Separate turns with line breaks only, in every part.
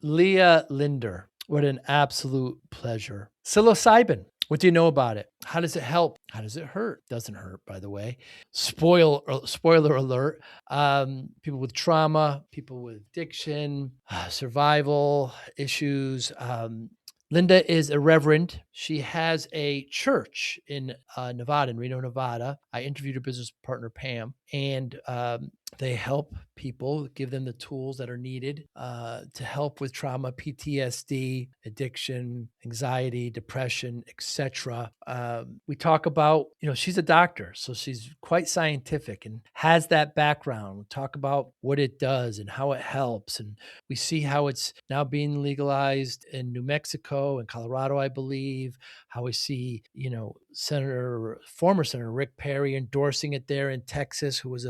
Leah Linder. What an absolute pleasure. Psilocybin. What do you know about it? How does it help? How does it hurt? Doesn't hurt, by the way. Spoiler alert. People with trauma, people with addiction, survival issues. Linda is a reverend. She has a church in Nevada, in Reno, Nevada. I interviewed her business partner, Pam, and they help people, give them the tools that are needed to help with trauma, PTSD, addiction, anxiety, depression, etc. We talk about, she's a doctor, so she's quite scientific and has that background. We talk about what it does and how it helps. And we see how it's now being legalized in New Mexico and Colorado, I believe, how we see, former Senator Rick Perry endorsing it there in Texas, who was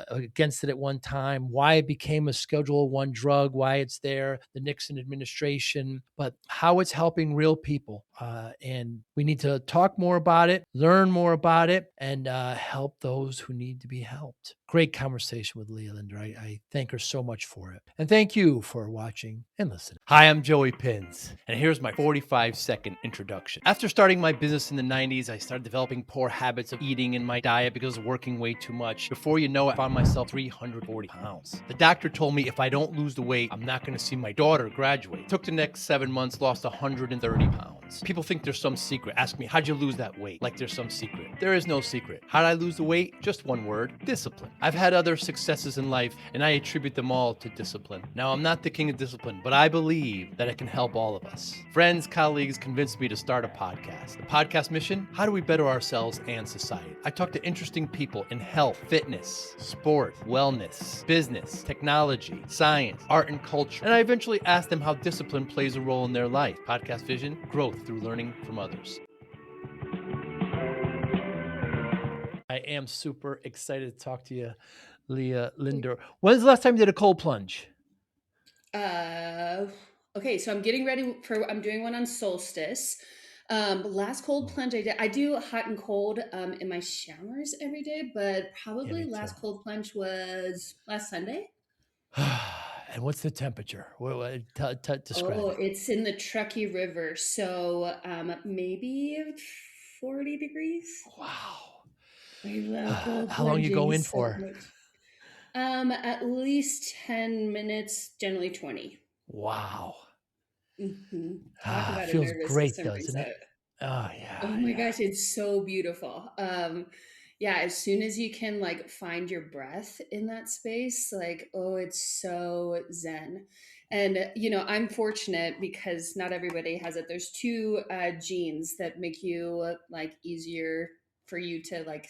against it at one time, why it became a Schedule I drug, why it's there, the Nixon administration, but how it's helping real people. And we need to talk more about it, learn more about it, and help those who need to be helped. Great conversation with Leah Linder. I thank her so much for it. And thank you for watching and listening. Hi, I'm Joey Pinz, and here's my 45-second introduction. After starting my business in the 90s, I started developing poor habits of eating in my diet because of working way too much. Before you know it, I found myself 340 pounds. The doctor told me if I don't lose the weight, I'm not going to see my daughter graduate. Took the next 7 months, lost 130 pounds. People think there's some secret. Ask me, how'd you lose that weight? Like there's some secret. There is no secret. How'd I lose the weight? Just one word: discipline. I've had other successes in life, and I attribute them all to discipline. Now, I'm not the king of discipline, but I believe that it can help all of us. Friends, colleagues convinced me to start a podcast. The podcast mission: how do we better ourselves and society? I talk to interesting people in health, fitness, sport, wellness, business, technology, science, art, and culture. And I eventually ask them how discipline plays a role in their life. Podcast vision: growth through learning from others. I am super excited to talk to you, Leah Linder. When's the last time you did a cold plunge?
Okay, so I'm getting ready I'm doing one on solstice. Last cold plunge I do hot and cold in my showers every day, but probably last cold plunge was last Sunday.
And what's the temperature? Describe it.
It's in the Truckee River, so maybe 40 degrees.
Wow.
I love cold
How long you go in
so
for?
much. At least 10 minutes, generally 20.
Wow.
Mm-hmm. Talk about a
Feels
nervous
great,
system
doesn't it?
reset.
Oh, yeah.
Oh my gosh, it's so beautiful. Yeah, as soon as you can like find your breath in that space, like, oh, it's so zen. And I'm fortunate because not everybody has it. There's two genes that make you like easier for you to like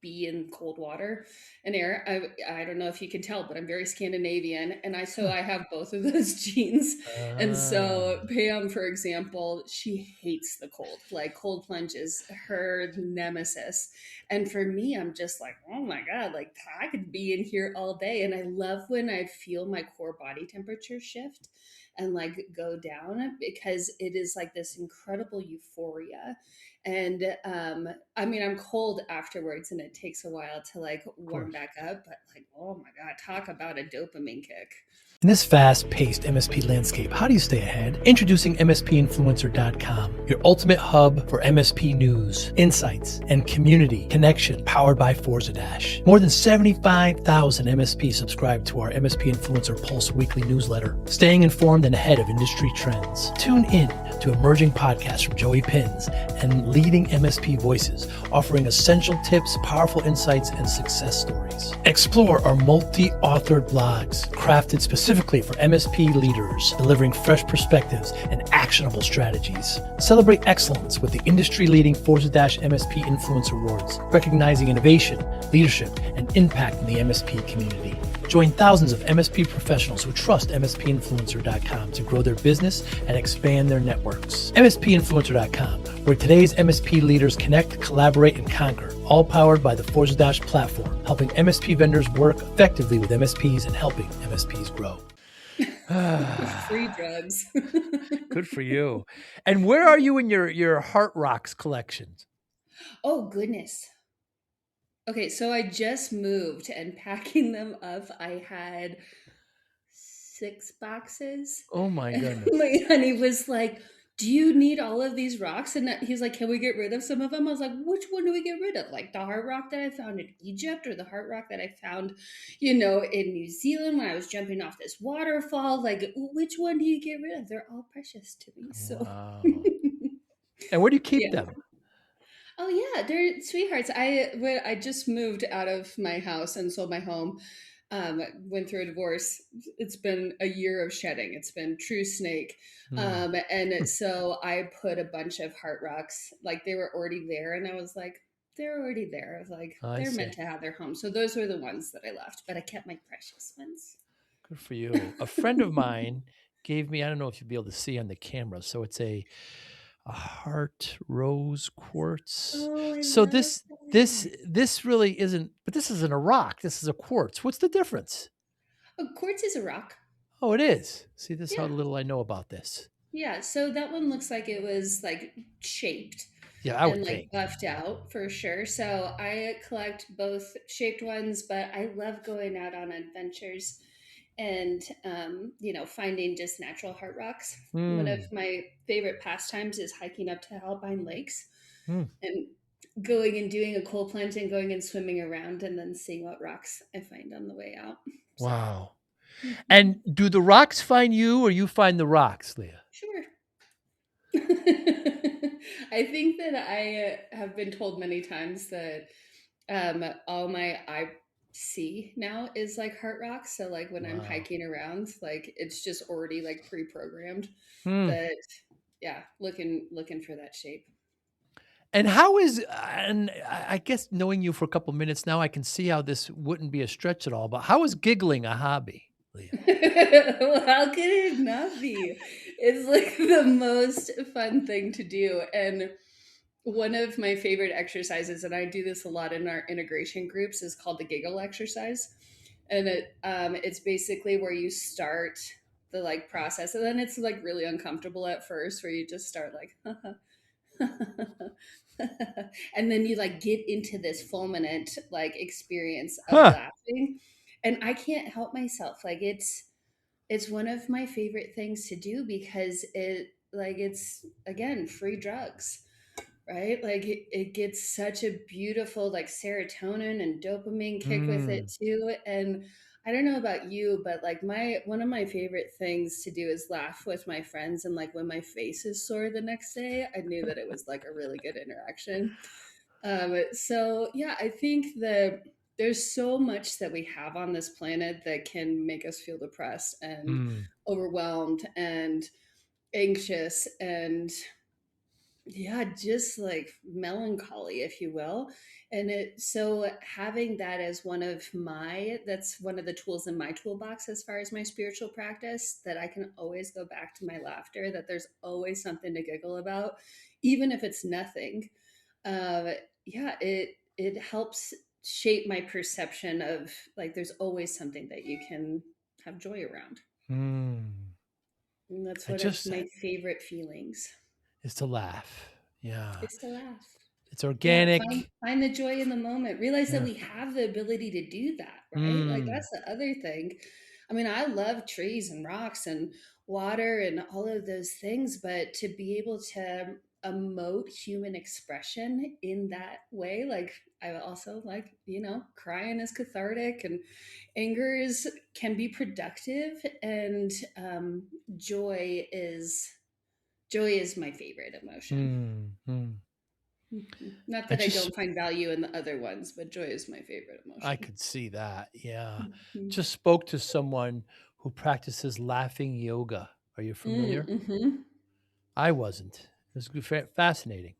be in cold water and air. I don't know if you can tell, but I'm very Scandinavian, and I have both of those genes. And so Pam, for example, she hates the cold. Like cold plunge is her nemesis. And for me, I'm just like, oh my God, like I could be in here all day. And I love when I feel my core body temperature shift and like go down, because it is like this incredible euphoria. And I'm cold afterwards and it takes a while to like warm back up, but like, oh my God, talk about a dopamine kick.
In this fast-paced MSP landscape, how do you stay ahead? Introducing MSPinfluencer.com, your ultimate hub for MSP news, insights, and community connection, powered by Forza Dash. More than 75,000 MSPs subscribe to our MSP Influencer Pulse weekly newsletter, staying informed and ahead of industry trends. Tune in to emerging podcasts from Joey Pinz and leading MSP voices, offering essential tips, powerful insights, and success stories. Explore our multi-authored blogs, crafted specifically for MSP leaders, delivering fresh perspectives and actionable strategies. Celebrate excellence with the industry-leading Forza-MSP Influencer Awards, recognizing innovation, leadership, and impact in the MSP community. Join thousands of MSP professionals who trust MSPinfluencer.com to grow their business and expand their networks. MSPinfluencer.com, where today's MSP leaders connect, collaborate, and conquer, all powered by the Forza platform, helping MSP vendors work effectively with MSPs and helping MSPs grow.
Free drugs.
Good for you. And where are you in your Heart Rocks collections?
Oh, goodness. Okay, so I just moved, and packing them up, I had 6 boxes.
Oh my
And
goodness.
my honey was like, "Do you need all of these rocks?" And he's like, "Can we get rid of some of them?" I was like, "Which one do we get rid of? Like the heart rock that I found in Egypt, or the heart rock that I found, in New Zealand when I was jumping off this waterfall? Like, which one do you get rid of? They're all precious to me." So,
Wow. And where do you keep
yeah.
them?
Oh yeah, they're sweethearts. I just moved out of my house and sold my home. Went through a divorce. It's been a year of shedding. It's been true snake.
Hmm.
And so I put a bunch of heart rocks, like they were already there, and I was like, they're already there. I was like,
I
they're
see.
meant to have their home. So those were the ones that I left, but I kept my precious ones.
Good for you. A friend of mine gave me, I don't know if you'll be able to see on the camera. So it's a heart rose quartz.
Oh, I
So
love that.
this really isn't, but this isn't a rock. This is a quartz. What's the difference?
Oh, quartz is a rock.
Oh, it is. See, this is how
Yeah.
little I know about this.
Yeah, so that one looks like it was like shaped
Yeah, I
and
would
like
think.
buffed out for sure. So I collect both shaped ones, but I love going out on adventures and finding just natural heart rocks. One of
Hmm.
my favorite pastimes is hiking up to alpine lakes
Hmm.
and going and doing a cold plunge and going and swimming around and then seeing what rocks I find on the way out. So,
Wow.
mhm.
And do the rocks find you or you find the rocks, Leah?
Sure. I think that I have been told many times that all my I see now is like heart rock. So like when I'm
Wow.
hiking around, like it's just already like pre-programmed
Hmm.
that yeah, looking for that shape.
And how is and I guess knowing you for a couple minutes now, I can see how this wouldn't be a stretch at all, but how is giggling a hobby, Leah?
Well, how could it not be? It's like the most fun thing to do. And one of my favorite exercises, and I do this a lot in our integration groups, is called the giggle exercise. And it's basically where you start the like process, and then it's like really uncomfortable at first, where you just start like, and then you like get into this fulminant like experience of
Huh.
laughing, and I can't help myself. Like it's one of my favorite things to do because it's again free drugs, right? Like it gets such a beautiful like serotonin and dopamine kick with it
Mm.
too. And I don't know about you, but like my one of my favorite things to do is laugh with my friends. And like when my face is sore the next day, I knew that it was like a really good interaction. So yeah, I think that there's so much that we have on this planet that can make us feel depressed and
Mm.
overwhelmed and anxious and yeah, just like melancholy, if you will. And so having that as that's one of the tools in my toolbox as far as my spiritual practice, that I can always go back to my laughter, that there's always something to giggle about, even if it's nothing. uh, yeah, it helps shape my perception of like there's always something that you can have joy around,
Mm.
and that's
I
one of
just
my favorite feelings,
is to laugh. Yeah.
is to laugh.
It's
Yeah, find
organic.
find the joy in the moment. Realize that
Yeah.
we have the ability to do that, right? Like
Mm.
that's the other thing. I mean, I love trees and rocks and water and all of those things, but to be able to emote human expression in that way, like I also like, crying is cathartic and anger is can be productive, and joy is my favorite emotion.
Mm. Mm.
Mhm. Not
I
that I
just
don't find value in the other ones, but joy is my favorite
I
emotion.
could see that. Yeah.
Mhm.
Just spoke to someone who practices laughing yoga. Are you familiar?
Mhm.
I wasn't. It was fascinating.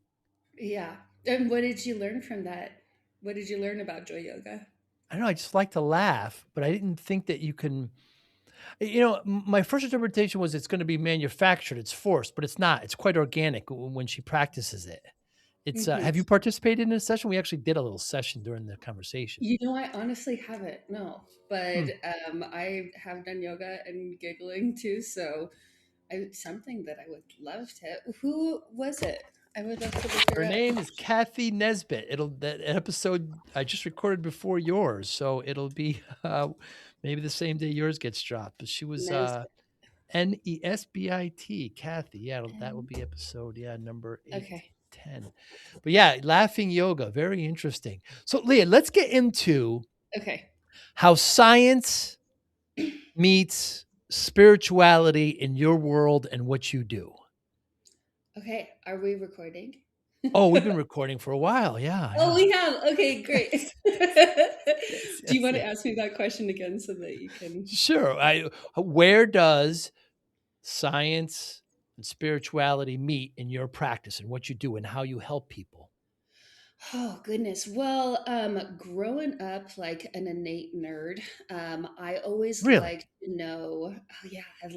Yeah. And what did you learn from that? What did you learn about joy yoga?
I don't know. I just like to laugh, but I didn't think that you can. My first interpretation was it's going to be manufactured, it's forced, but it's not. It's quite organic when she practices it. It's.
Mhm.
Have you participated in a session? We actually did a little session during the conversation.
I honestly haven't, no. But
Hmm.
I have done yoga and giggling too, so something that I would love to. Who was it? I would love to look her
Her
up.
name is Kathy Nesbitt. It'll that episode I just recorded before yours, so it'll be Maybe the same day yours gets dropped. But she was
Nes
Nesbit, Kathy. Yeah, that will
and
be episode, number
okay.
810. But yeah, laughing yoga, very interesting. So Leah, let's get into
Okay.
how science meets spirituality in your world and what you do.
Okay. Are we recording?
Oh, we've been recording for a while. Yeah,
Oh,
yeah.
we have. Okay, great.
Yes,
Do you
yes,
want
yes.
to ask me that question again so that you can?
Sure. Where does science and spirituality meet in your practice and what you do and how you help people?
Oh goodness. Well, growing up like an innate nerd, I always
Really?
like to know. Oh yeah, I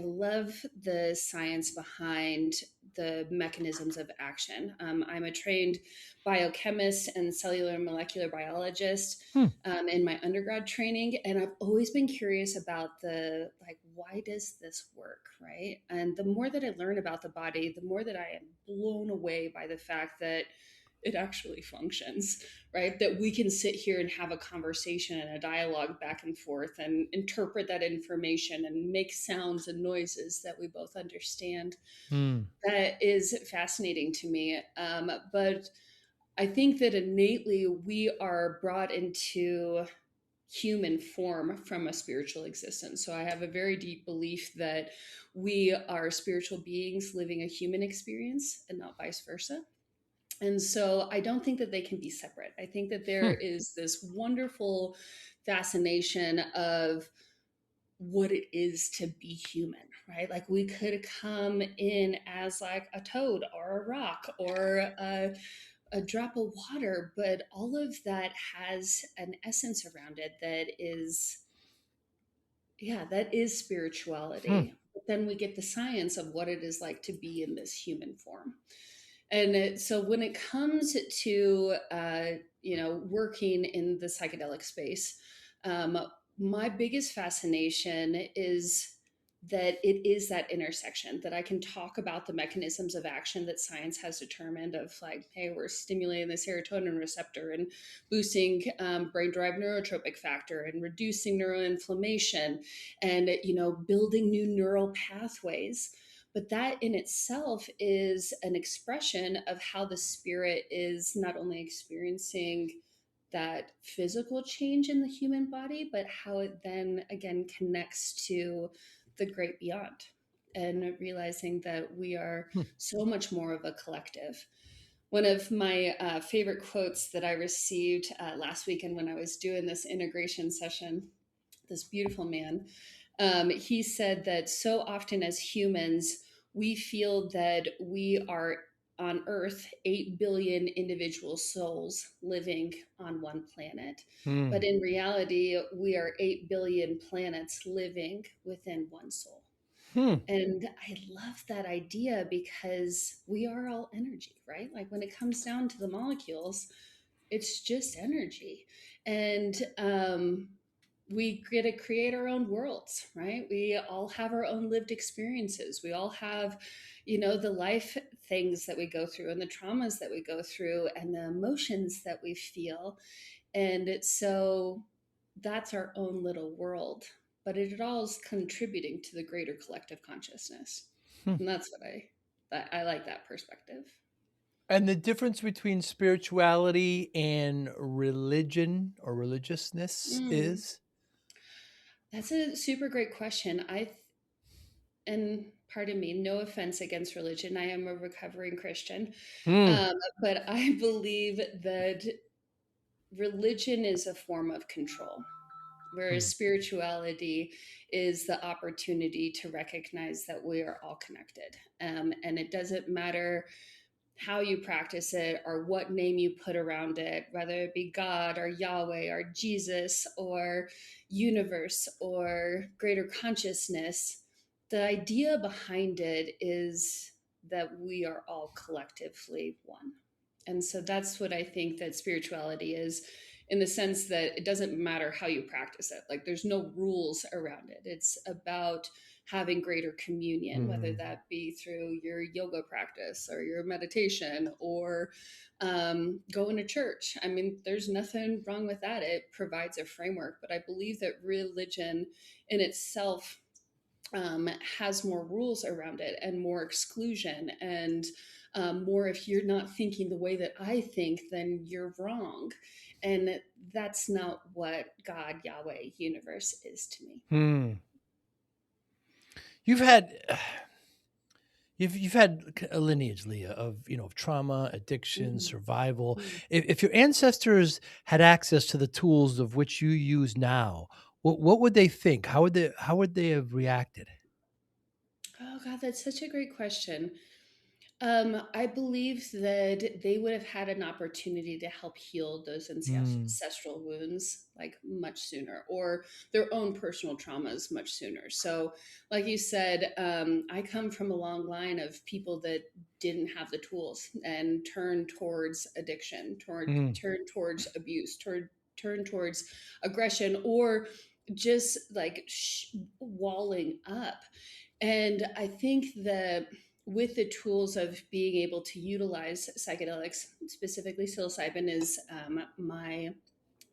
love the science behind the mechanisms of action. I'm a trained biochemist and cellular and molecular biologist
Hmm.
in my undergrad training, and I've always been curious about the like, why does this work, right? And the more that I learn about the body, the more that I am blown away by the fact that it actually functions, right? That we can sit here and have a conversation and a dialogue back and forth and interpret that information and make sounds and noises that we both understand.
Hmm.
That is fascinating to me. But I think that innately we are brought into human form from a spiritual existence. So I have a very deep belief that we are spiritual beings living a human experience and not vice versa. And so I don't think that they can be separate. I think that there
Hmm.
is this wonderful fascination of what it is to be human, right? Like we could come in as like a toad or a rock or a drop of water, but all of that has an essence around it that is, yeah, that is
Hmm.
spirituality. But then we get the science of what it is like to be in this human form. And so when it comes to working in the psychedelic space, um, my biggest fascination is that it is that intersection that I can talk about the mechanisms of action that science has determined of like, hey, we're stimulating the serotonin receptor and boosting brain-derived neurotrophic factor and reducing neuroinflammation and building new neural pathways, but that in itself is an expression of how the spirit is not only experiencing that physical change in the human body, but how it then again connects to the great beyond and realizing that we are
Hmm.
so much more of a collective. One of my favorite quotes that I received last weekend when I was doing this integration session, this beautiful man, he said that so often as humans, we feel that we are on Earth 8 billion individual souls living on one planet.
Hmm.
But in reality, we are 8 billion planets living within one soul.
Hmm.
And I love that idea because we are all energy, right? Like when it comes down to the molecules, it's just energy. And we get to create our own worlds, right? We all have our own lived experiences. We all have, the life things that we go through and the traumas that we go through and the emotions that we feel. And it's so that's our own little world, but it all is contributing to the greater collective consciousness.
Hmm.
And that's what I like that perspective.
And the difference between spirituality and religion or religiousness
Mm,
is?
that's a super great question. And pardon me, no offense against religion. I am a recovering Christian.
Hmm.
But I believe that religion is a form of control, whereas
Hmm.
spirituality is the opportunity to recognize that we are all connected. And it doesn't matter how you practice it or what name you put around it, whether it be God or Yahweh or Jesus or universe or greater consciousness. The idea behind it is that we are all collectively one. And so that's what I think that spirituality is, in the sense that it doesn't matter how you practice it. Like there's no rules around it. It's about having greater communion, whether
Mm.
that be through your yoga practice or your meditation or going to church. I mean, there's nothing wrong with that. It provides a framework, but I believe that religion in itself has more rules around it and more exclusion and more if you're not thinking the way that I think, then you're wrong. And that's not what God, Yahweh, universe is to me.
Hmm. You've had you've had a lineage, Leah, of of trauma, addiction,
Mhm.
survival.
Mhm.
If your ancestors had access to the tools of which you use now, what would they think? How would they have reacted?
Oh, God, that's such a great question. I believe that they would have had an opportunity to help heal those
Mm,
ancestral wounds like much sooner, or their own personal traumas much sooner. So, like you said, I come from a long line of people that didn't have the tools and turned towards addiction,
mm,
turned towards abuse, turned towards aggression, or just like walling up. And I think that with the tools of being able to utilize psychedelics, specifically psilocybin is my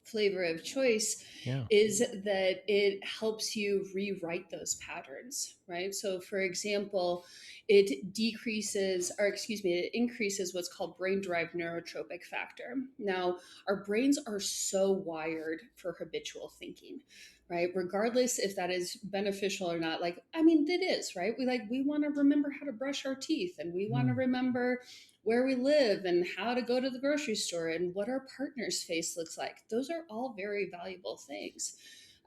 flavor of choice,
yeah.
is that it helps you rewrite those patterns, right? So, for example, it decreases, or excuse me, it increases what's called brain-derived neurotrophic factor. Now, our brains are so wired for habitual thinking, right? Regardless if that is beneficial or not. Like, I mean, it is, right? We want to remember how to brush our teeth, and we want to
Mm,
remember where we live and how to go to the grocery store and what our partner's face looks like. Those are all very valuable things.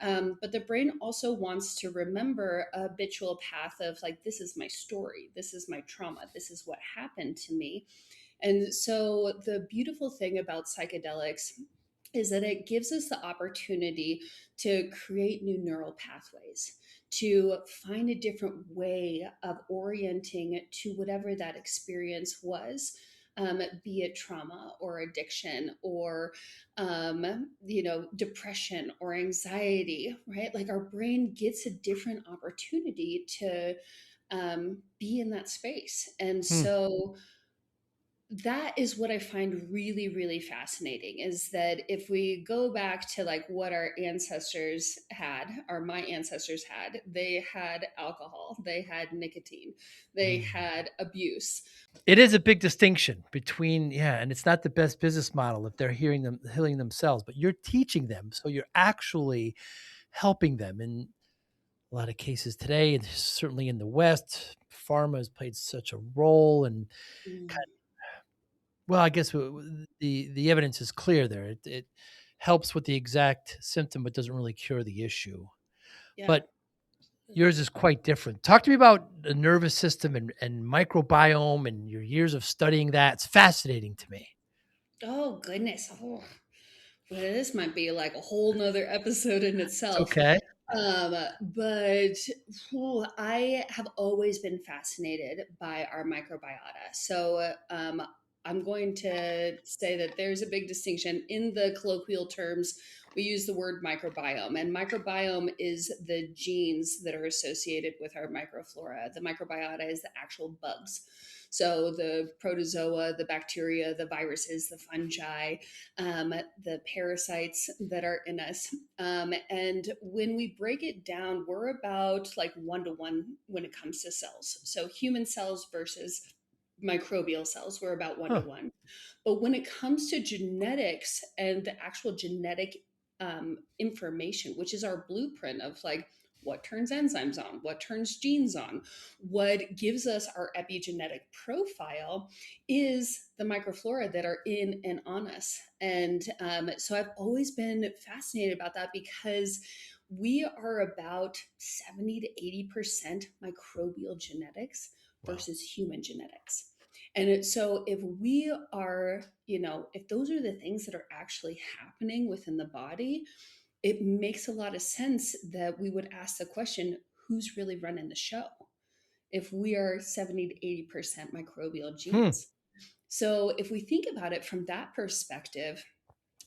But the brain also wants to remember a habitual path of like, this is my story, this is my trauma, this is what happened to me. And so the beautiful thing about psychedelics is that it gives us the opportunity to create new neural pathways, to find a different way of orienting to whatever that experience was. Be it trauma or addiction or depression or anxiety, right? Like our brain gets a different opportunity to be in that space. And
hmm.
so that is what I find really, really fascinating is that if we go back to like what our ancestors had, or my ancestors had, they had alcohol, they had nicotine, they
Mm.
had abuse.
It is a big distinction between, yeah, and it's not the best business model if they're healing themselves, but you're teaching them, so you're actually helping them. In a lot of cases today, and certainly in the West, pharma has played such a role, and
Mm,
kind well, I guess the evidence is clear there. It helps with the exact symptom, but doesn't really cure the issue.
yeah.
But yours is quite different. Talk to me about the nervous system and microbiome and your years of studying that. It's fascinating to me.
Oh, goodness. Oh, well, this might be like a whole nother episode in
It's
itself.
okay.
But I have always been fascinated by our microbiota. So I'm going to say that there's a big distinction in the colloquial terms. We use the word microbiome, and microbiome is the genes that are associated with our microflora. The microbiota is the actual bugs. So the protozoa, the bacteria, the viruses, the fungi, the parasites that are in us. And when we break it down, we're about like 1 to 1 when it comes to cells. So human cells versus microbial cells, we're about one to
Huh.
one. But when it comes to genetics and the actual genetic information, which is our blueprint of like what turns enzymes on, what turns genes on, what gives us our epigenetic profile, is the microflora that are in and on us. And so I've always been fascinated about that because we are about 70 to 80% microbial genetics
Wow.
versus human genetics. So if we are, if those are the things that are actually happening within the body, it makes a lot of sense that we would ask the question, who's really running the show? If we are 70 to 80% microbial
Hmm.
genes. So if we think about it from that perspective,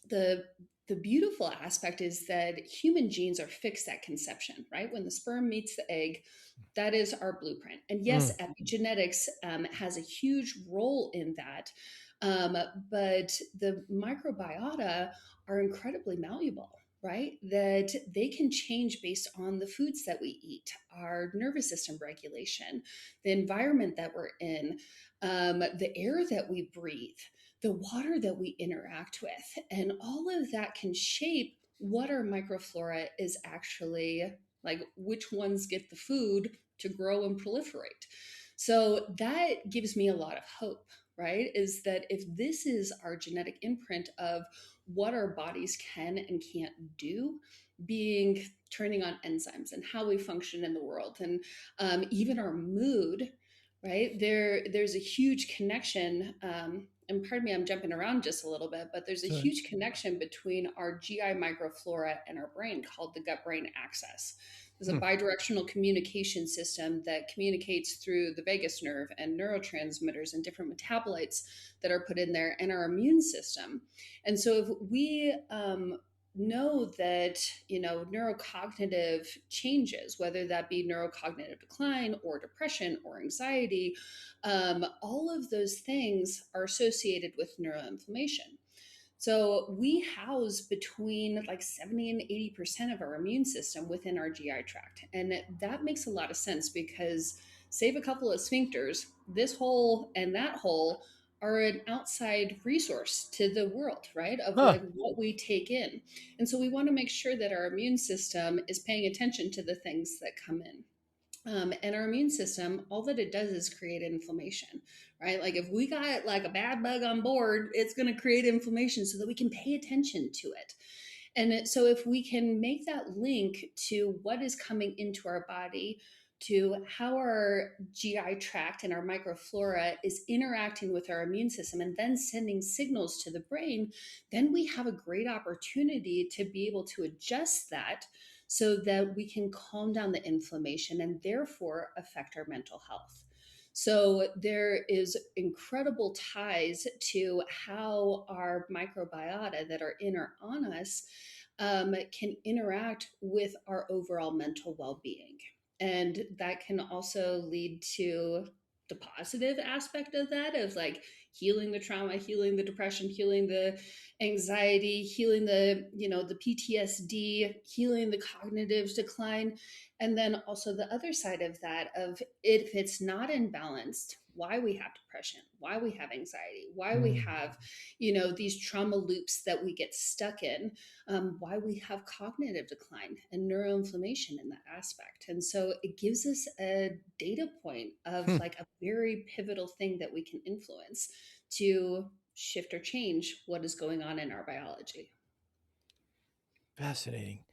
the the beautiful aspect is that human genes are fixed at conception, right? When the sperm meets the egg, that is our blueprint. And yes,
Mm.
epigenetics has a huge role in that. But the microbiota are incredibly malleable, right? That they can change based on the foods that we eat, our nervous system regulation, the environment that we're in, the air that we breathe, the water that we interact with. And all of that can shape what our microflora is actually like, which ones get the food to grow and proliferate. So that gives me a lot of hope, right? Is that if this is our genetic imprint of what our bodies can and can't do, being turning on enzymes and how we function in the world, and even our mood, right? There's a huge connection. And pardon me, I'm jumping around just a little bit, but there's a
So,
huge connection between our GI microflora and our brain called the gut brain axis. There's a
hmm.
bidirectional communication system that communicates through the vagus nerve and neurotransmitters and different metabolites that are put in there, and our immune system. And so if we know that, neurocognitive changes, whether that be neurocognitive decline or depression or anxiety, all of those things are associated with neuroinflammation. So we house between like 70 and 80% of our immune system within our GI tract. And that makes a lot of sense because save a couple of sphincters, this hole and that hole are an outside resource to the world, right? Of
Huh.
like what we take in. And so we want to make sure that our immune system is paying attention to the things that come in. And our immune system, all that it does is create inflammation, right? Like if we got like a bad bug on board, it's going to create inflammation so that we can pay attention to it. And so if we can make that link to what is coming into our body, to how our GI tract and our microflora is interacting with our immune system and then sending signals to the brain, then we have a great opportunity to be able to adjust that so that we can calm down the inflammation and therefore affect our mental health. So there is incredible ties to how our microbiota that are in or on us can interact with our overall mental well-being. And that can also lead to the positive aspect of that, of like healing the trauma, healing the depression, healing the anxiety, healing the PTSD, healing the cognitive decline. And then also the other side of that, of if it's not imbalanced, why we have depression, why we have anxiety, why we
Mm.
have these trauma loops that we get stuck in, why we have cognitive decline and neuroinflammation in that aspect. And so it gives us a data point of
Hmm.
like a very pivotal thing that we can influence to shift or change what is going on in our biology.
Fascinating.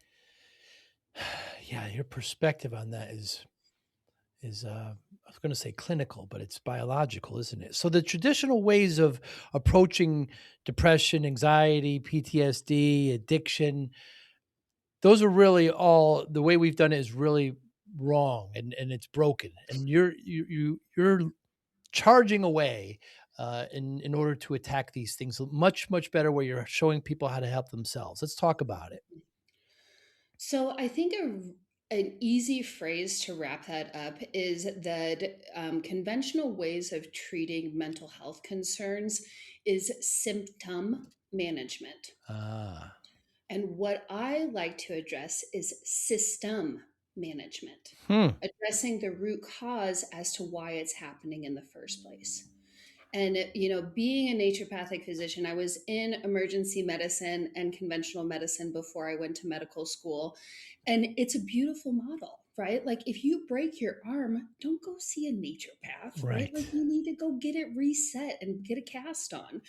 Yeah, your perspective on that is I was going to say clinical, but it's biological, isn't it? So the traditional ways of approaching depression, anxiety, PTSD, addiction, those are really all the way we've done it is really wrong and it's broken. And you're charging away in order to attack these things much better where you're showing people how to help themselves. Let's talk about it.
So I think an easy phrase to wrap that up is that conventional ways of treating mental health concerns is symptom management.
Ah.
And what I like to address is system management,
Hmm.
addressing the root cause as to why it's happening in the first place. And, being a naturopathic physician, I was in emergency medicine and conventional medicine before I went to medical school. And it's a beautiful model, right? Like if you break your arm, don't go see a naturopath, right?
Right.
Like you need to go get it reset and get a cast on.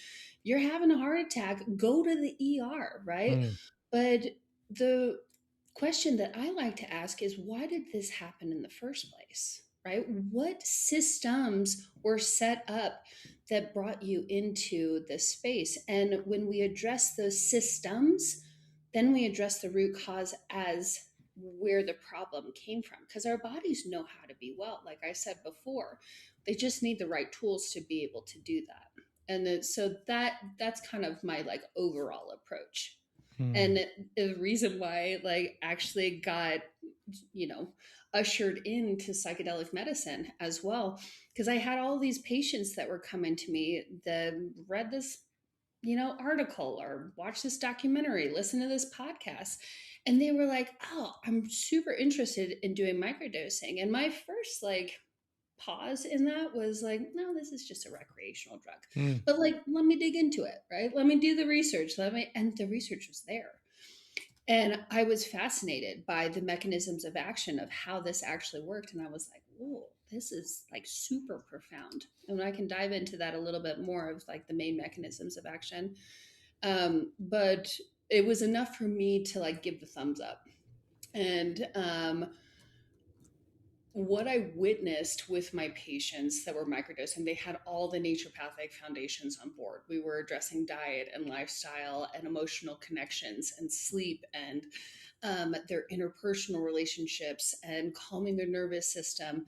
You're having a heart attack, go to the ER, right?
Hmm.
But the question that I like to ask is why did this happen in the first place? Right? What systems were set up that brought you into this space? And when we address those systems, then we address the root cause as where the problem came from because our bodies know how to be well, like I said before. They just need the right tools to be able to do that. And so that's kind of my like overall approach.
Mm.
And the reason why I like actually got, you know, ushered into psychedelic medicine as well, because I had all these patients that were coming to me that read this, article or watch this documentary, listen to this podcast. And they were like, oh, I'm super interested in doing microdosing. And my first like pause in that was like, no, this is just a recreational drug.
Mm.
But like, let me dig into it, right? Let me do the research. And the research was there. And I was fascinated by the mechanisms of action of how this actually worked. And I was like, whoa, this is like super profound. And I can dive into that a little bit more of like the main mechanisms of action. But it was enough for me to like give the thumbs up. And what I witnessed with my patients that were microdosing, they had all the naturopathic foundations on board. We were addressing diet and lifestyle and emotional connections and sleep and their interpersonal relationships and calming their nervous system.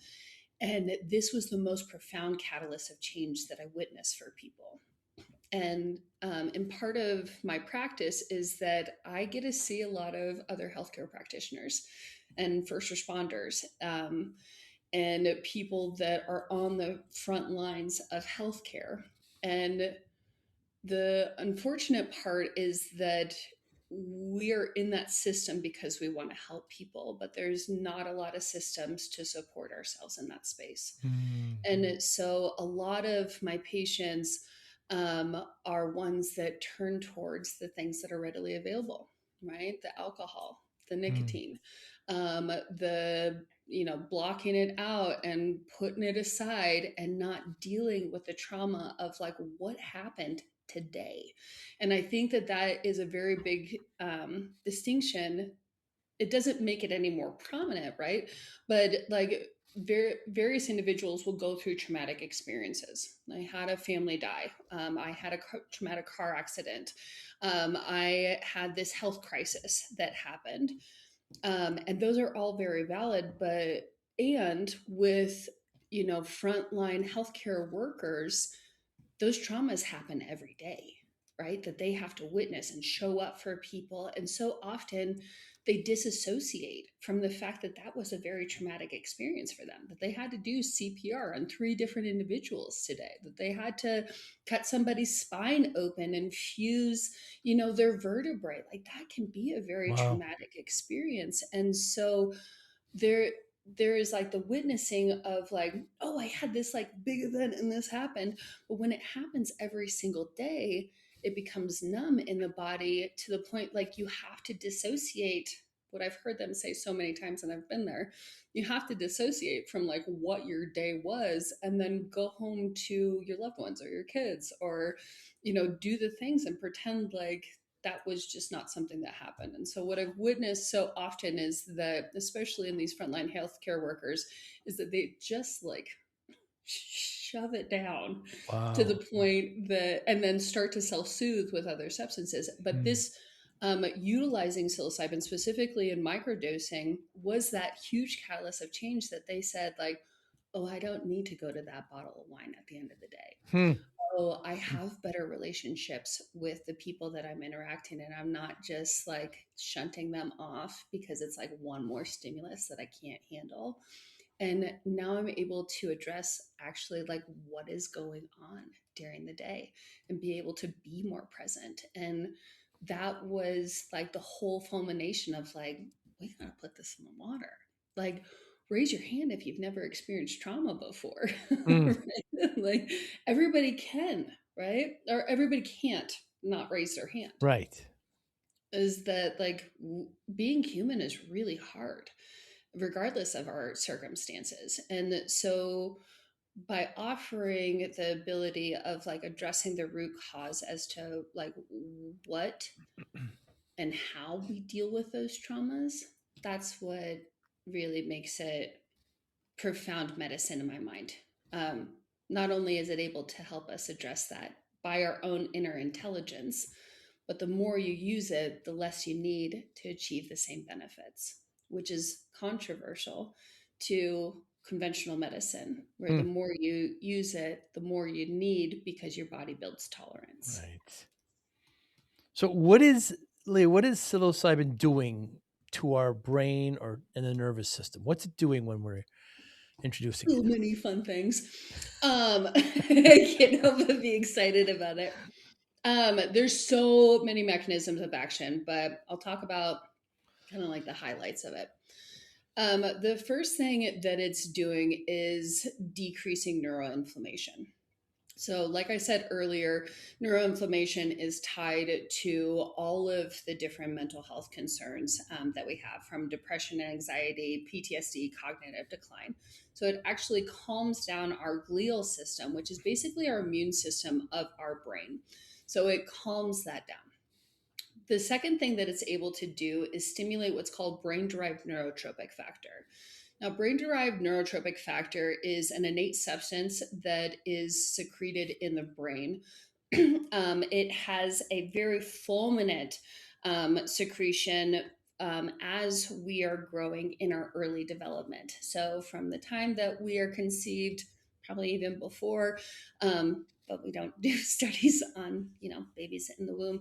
And this was the most profound catalyst of change that I witnessed for people. And part of my practice is that I get to see a lot of other healthcare practitioners and first responders, and people that are on the front lines of healthcare. And the unfortunate part is that we are in that system because we want to help people, but there's not a lot of systems to support ourselves in that space.
Mm.
And so a lot of my patients are ones that turn towards the things that are readily available, right? The alcohol, the
Mm.
nicotine, the blocking it out and putting it aside and not dealing with the trauma of like what happened today. And I think that that is a very big distinction. It doesn't make it any more prominent, right? But like various individuals will go through traumatic experiences. I had a family die. I had a traumatic car accident. I had this health crisis that happened. And those are all very valid, but and with frontline healthcare workers, those traumas happen every day, right? That they have to witness and show up for people. And so often they disassociate from the fact that that was a very traumatic experience for them, that they had to do CPR on 3 different individuals today, that they had to cut somebody's spine open and fuse, their vertebrae. Like that can be a very
Wow.
traumatic experience. And so there is like the witnessing of like, oh, I had this like big event and this happened. But when it happens every single day, it becomes numb in the body to the point like you have to dissociate. What I've heard them say so many times, and I've been there, you have to dissociate from like what your day was and then go home to your loved ones or your kids, or do the things and pretend like that was just not something that happened. And so what I've witnessed so often is that, especially in these frontline healthcare workers, is that they just like shove it down to
Wow.
the point that, and then start to self-soothe with other substances. But
Mm.
this utilizing psilocybin specifically in microdosing was that huge catalyst of change that they said like, oh, I don't need to go to that bottle of wine at the end of the day.
Hmm.
Oh, I have better relationships with the people that I'm interacting, and I'm not just like shunting them off because it's like one more stimulus that I can't handle. And now I'm able to address actually like what is going on during the day and be able to be more present. And that was like the whole fulmination of like, we gotta put this in the water. Like, raise your hand if you've never experienced trauma before.
Mm.
Right? Like everybody can, right? Or everybody can't not raise their hand.
Right.
Is that like being human is really hard regardless of our circumstances. And so by offering the ability of like addressing the root cause as to like what and how we deal with those traumas, that's what really makes it profound medicine in my mind. Not only is it able to help us address that by our own inner intelligence, but the more you use it, the less you need to achieve the same benefits, which is controversial to conventional medicine, where the
Mm.
more you use it, the more you need because your body builds tolerance.
Right. So what is Leah, what is psilocybin doing to our brain or in the nervous system? What's it doing when we're introducing
So
it?
many fun things. I can't help but be excited about it. There's so many mechanisms of action, but I'll talk about kind of like the highlights of it. The first thing that it's doing is decreasing neuroinflammation. So, like I said earlier, neuroinflammation is tied to all of the different mental health concerns that we have, from depression and anxiety, PTSD, cognitive decline. So, it actually calms down our glial system, which is basically our immune system of our brain. So, it calms that down. The second thing that it's able to do is stimulate what's called brain derived neurotrophic factor. Now, brain derived neurotrophic factor is an innate substance that is secreted in the brain. It has a very fulminant secretion as we are growing in our early development. So, from the time that we are conceived, probably even before, but we don't do studies on babies in the womb,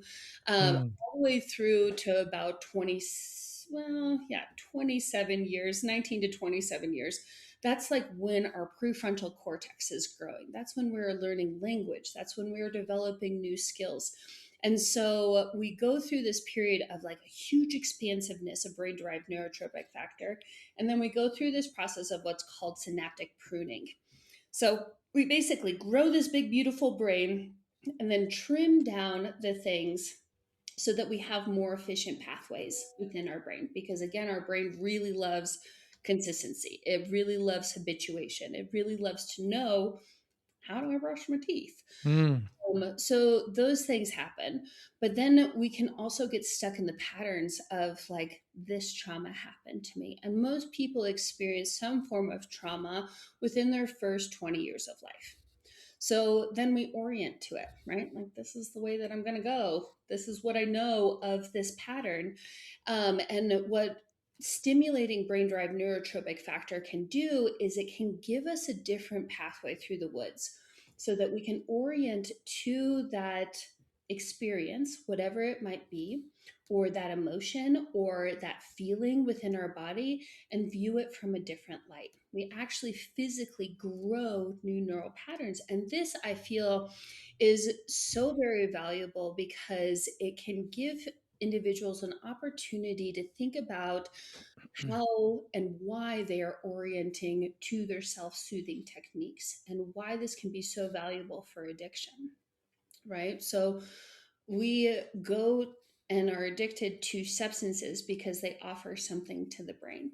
Mm,
all the way through to about 27 years, 19 to 27 years. That's like when our prefrontal cortex is growing. That's when we're learning language. That's when we're developing new skills. And so we go through this period of like a huge expansiveness of brain derived neurotrophic factor. And then we go through this process of what's called synaptic pruning. So we basically grow this big, beautiful brain and then trim down the things so that we have more efficient pathways within our brain. Because again, our brain really loves consistency, it really loves habituation, it really loves to know, how do I brush my teeth?
mm,
So those things happen, but then we can also get stuck in the patterns of like, this trauma happened to me. And most people experience some form of trauma within their first 20 years of life. So then we orient to it, right? Like, this is the way that I'm going to go. This is what I know of this pattern. And what stimulating brain derived neurotropic factor can do is it can give us a different pathway through the woods so that we can orient to that experience, whatever it might be, or that emotion or that feeling within our body, and view it from a different light. We actually physically grow new neural patterns. And this, I feel, is so very valuable because it can give individuals an opportunity to think about how and why they are orienting to their self soothing techniques and why this can be so valuable for addiction, right? So we go and are addicted to substances because they offer something to the brain,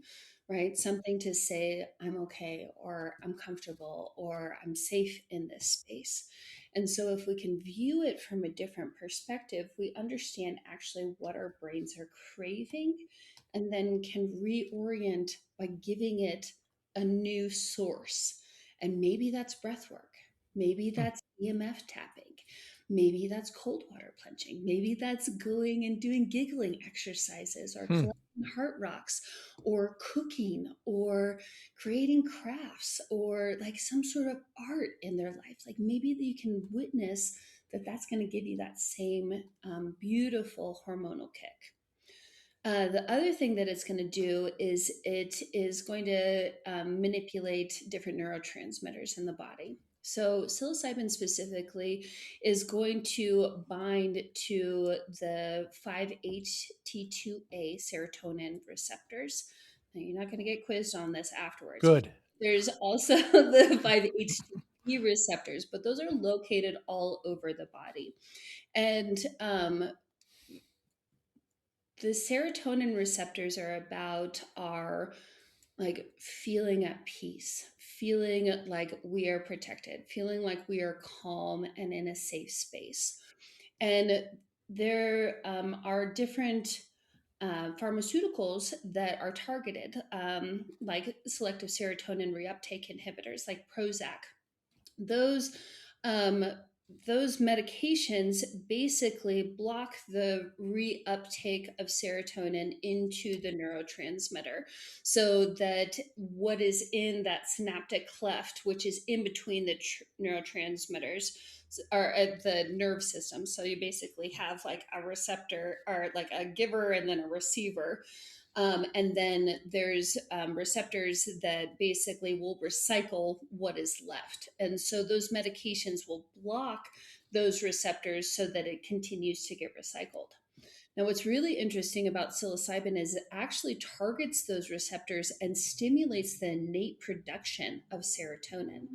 right? Something to say, I'm okay, or I'm comfortable, or I'm safe in this space. And so, if we can view it from a different perspective, we understand actually what our brains are craving and then can reorient by giving it a new source. And maybe that's breath work, maybe
mm,
that's EMF tapping. Maybe that's cold water plunging. Maybe that's going and doing giggling exercises or
mm.
collecting heart rocks or cooking or creating crafts or like some sort of art in their life. Like, maybe you can witness that that's going to give you that same beautiful hormonal kick. The other thing that it's going to do is it is going to manipulate different neurotransmitters in the body. So, psilocybin specifically is going to bind to the 5-HT2A serotonin receptors. Now, you're not going to get quizzed on this afterwards.
Good.
There's also the 5-HT receptors, but those are located all over the body. And the serotonin receptors are about our like feeling at peace, feeling like we are protected, feeling like we are calm and in a safe space. And there are different pharmaceuticals that are targeted, like selective serotonin reuptake inhibitors, like Prozac. Those those medications basically block the reuptake of serotonin into the neurotransmitter, so that what is in that synaptic cleft, which is in between the neurotransmitters, or the nerve system. So you basically have like a receptor, or like a giver and then a receiver. And then there's receptors that basically will recycle what is left. And so those medications will block those receptors so that it continues to get recycled. Now, what's really interesting about psilocybin is it actually targets those receptors and stimulates the innate production of serotonin,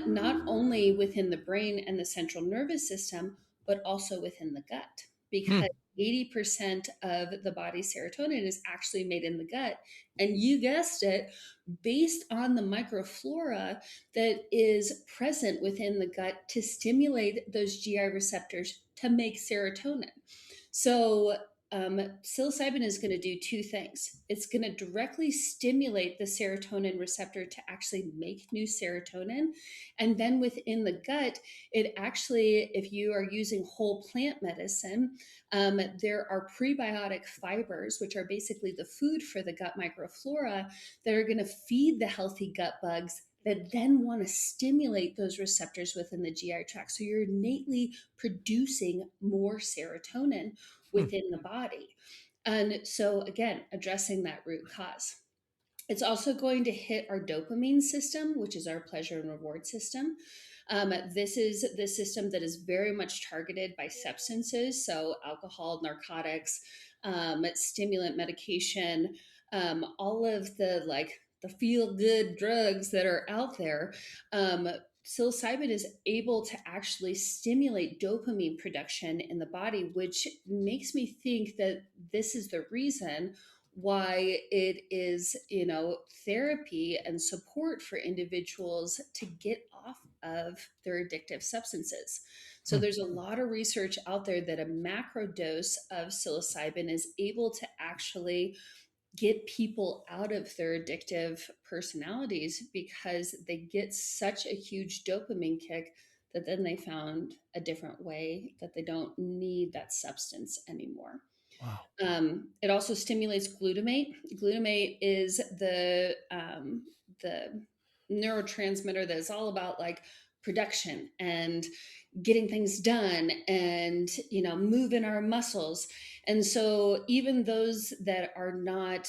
not only within the brain and the central nervous system, but also within the gut,
Hmm.
because 80% of the body's serotonin is actually made in the gut. And you guessed it, based on the microflora that is present within the gut to stimulate those GI receptors to make serotonin. So, psilocybin is going to do two things. It's going to directly stimulate the serotonin receptor to actually make new serotonin. And then within the gut, it actually, if you are using whole plant medicine, there are prebiotic fibers, which are basically the food for the gut microflora, that are going to feed the healthy gut bugs that then want to stimulate those receptors within the GI tract. So you're innately producing more serotonin
Hmm.
within the body. And so, again, addressing that root cause. It's also going to hit our dopamine system, which is our pleasure and reward system. This is the system that is very much targeted by substances, so alcohol, narcotics, stimulant medication, all of the like the feel good drugs that are out there. Psilocybin is able to actually stimulate dopamine production in the body, which makes me think that this is the reason why it is, therapy and support for individuals to get off of their addictive substances. So
Hmm.
there's a lot of research out there that a macro dose of psilocybin is able to actually get people out of their addictive personalities, because they get such a huge dopamine kick that then they found a different way that they don't need that substance anymore.
Wow.
It also stimulates glutamate. Glutamate is the neurotransmitter that is all about like production and getting things done, and moving our muscles. And so even those that are not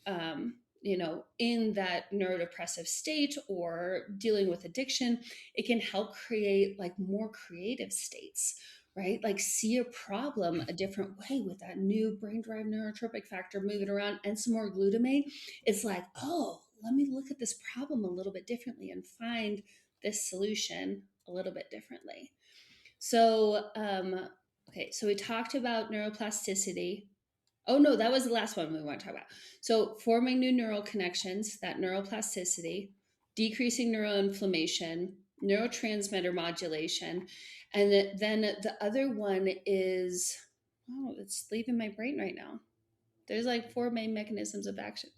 in that neurodepressive state or dealing with addiction, it can help create like more creative states, right? Like see a problem a different way with that new brain-derived neurotrophic factor moving around and some more glutamate. It's like, oh, let me look at this problem a little bit differently and find this solution a little bit differently. So, okay, so we talked about neuroplasticity. Oh no, that was the last one we want to talk about. So, forming new neural connections, that neuroplasticity, decreasing neuroinflammation, neurotransmitter modulation, and then the other one is, oh, it's leaving my brain right now. There's like four main mechanisms of action.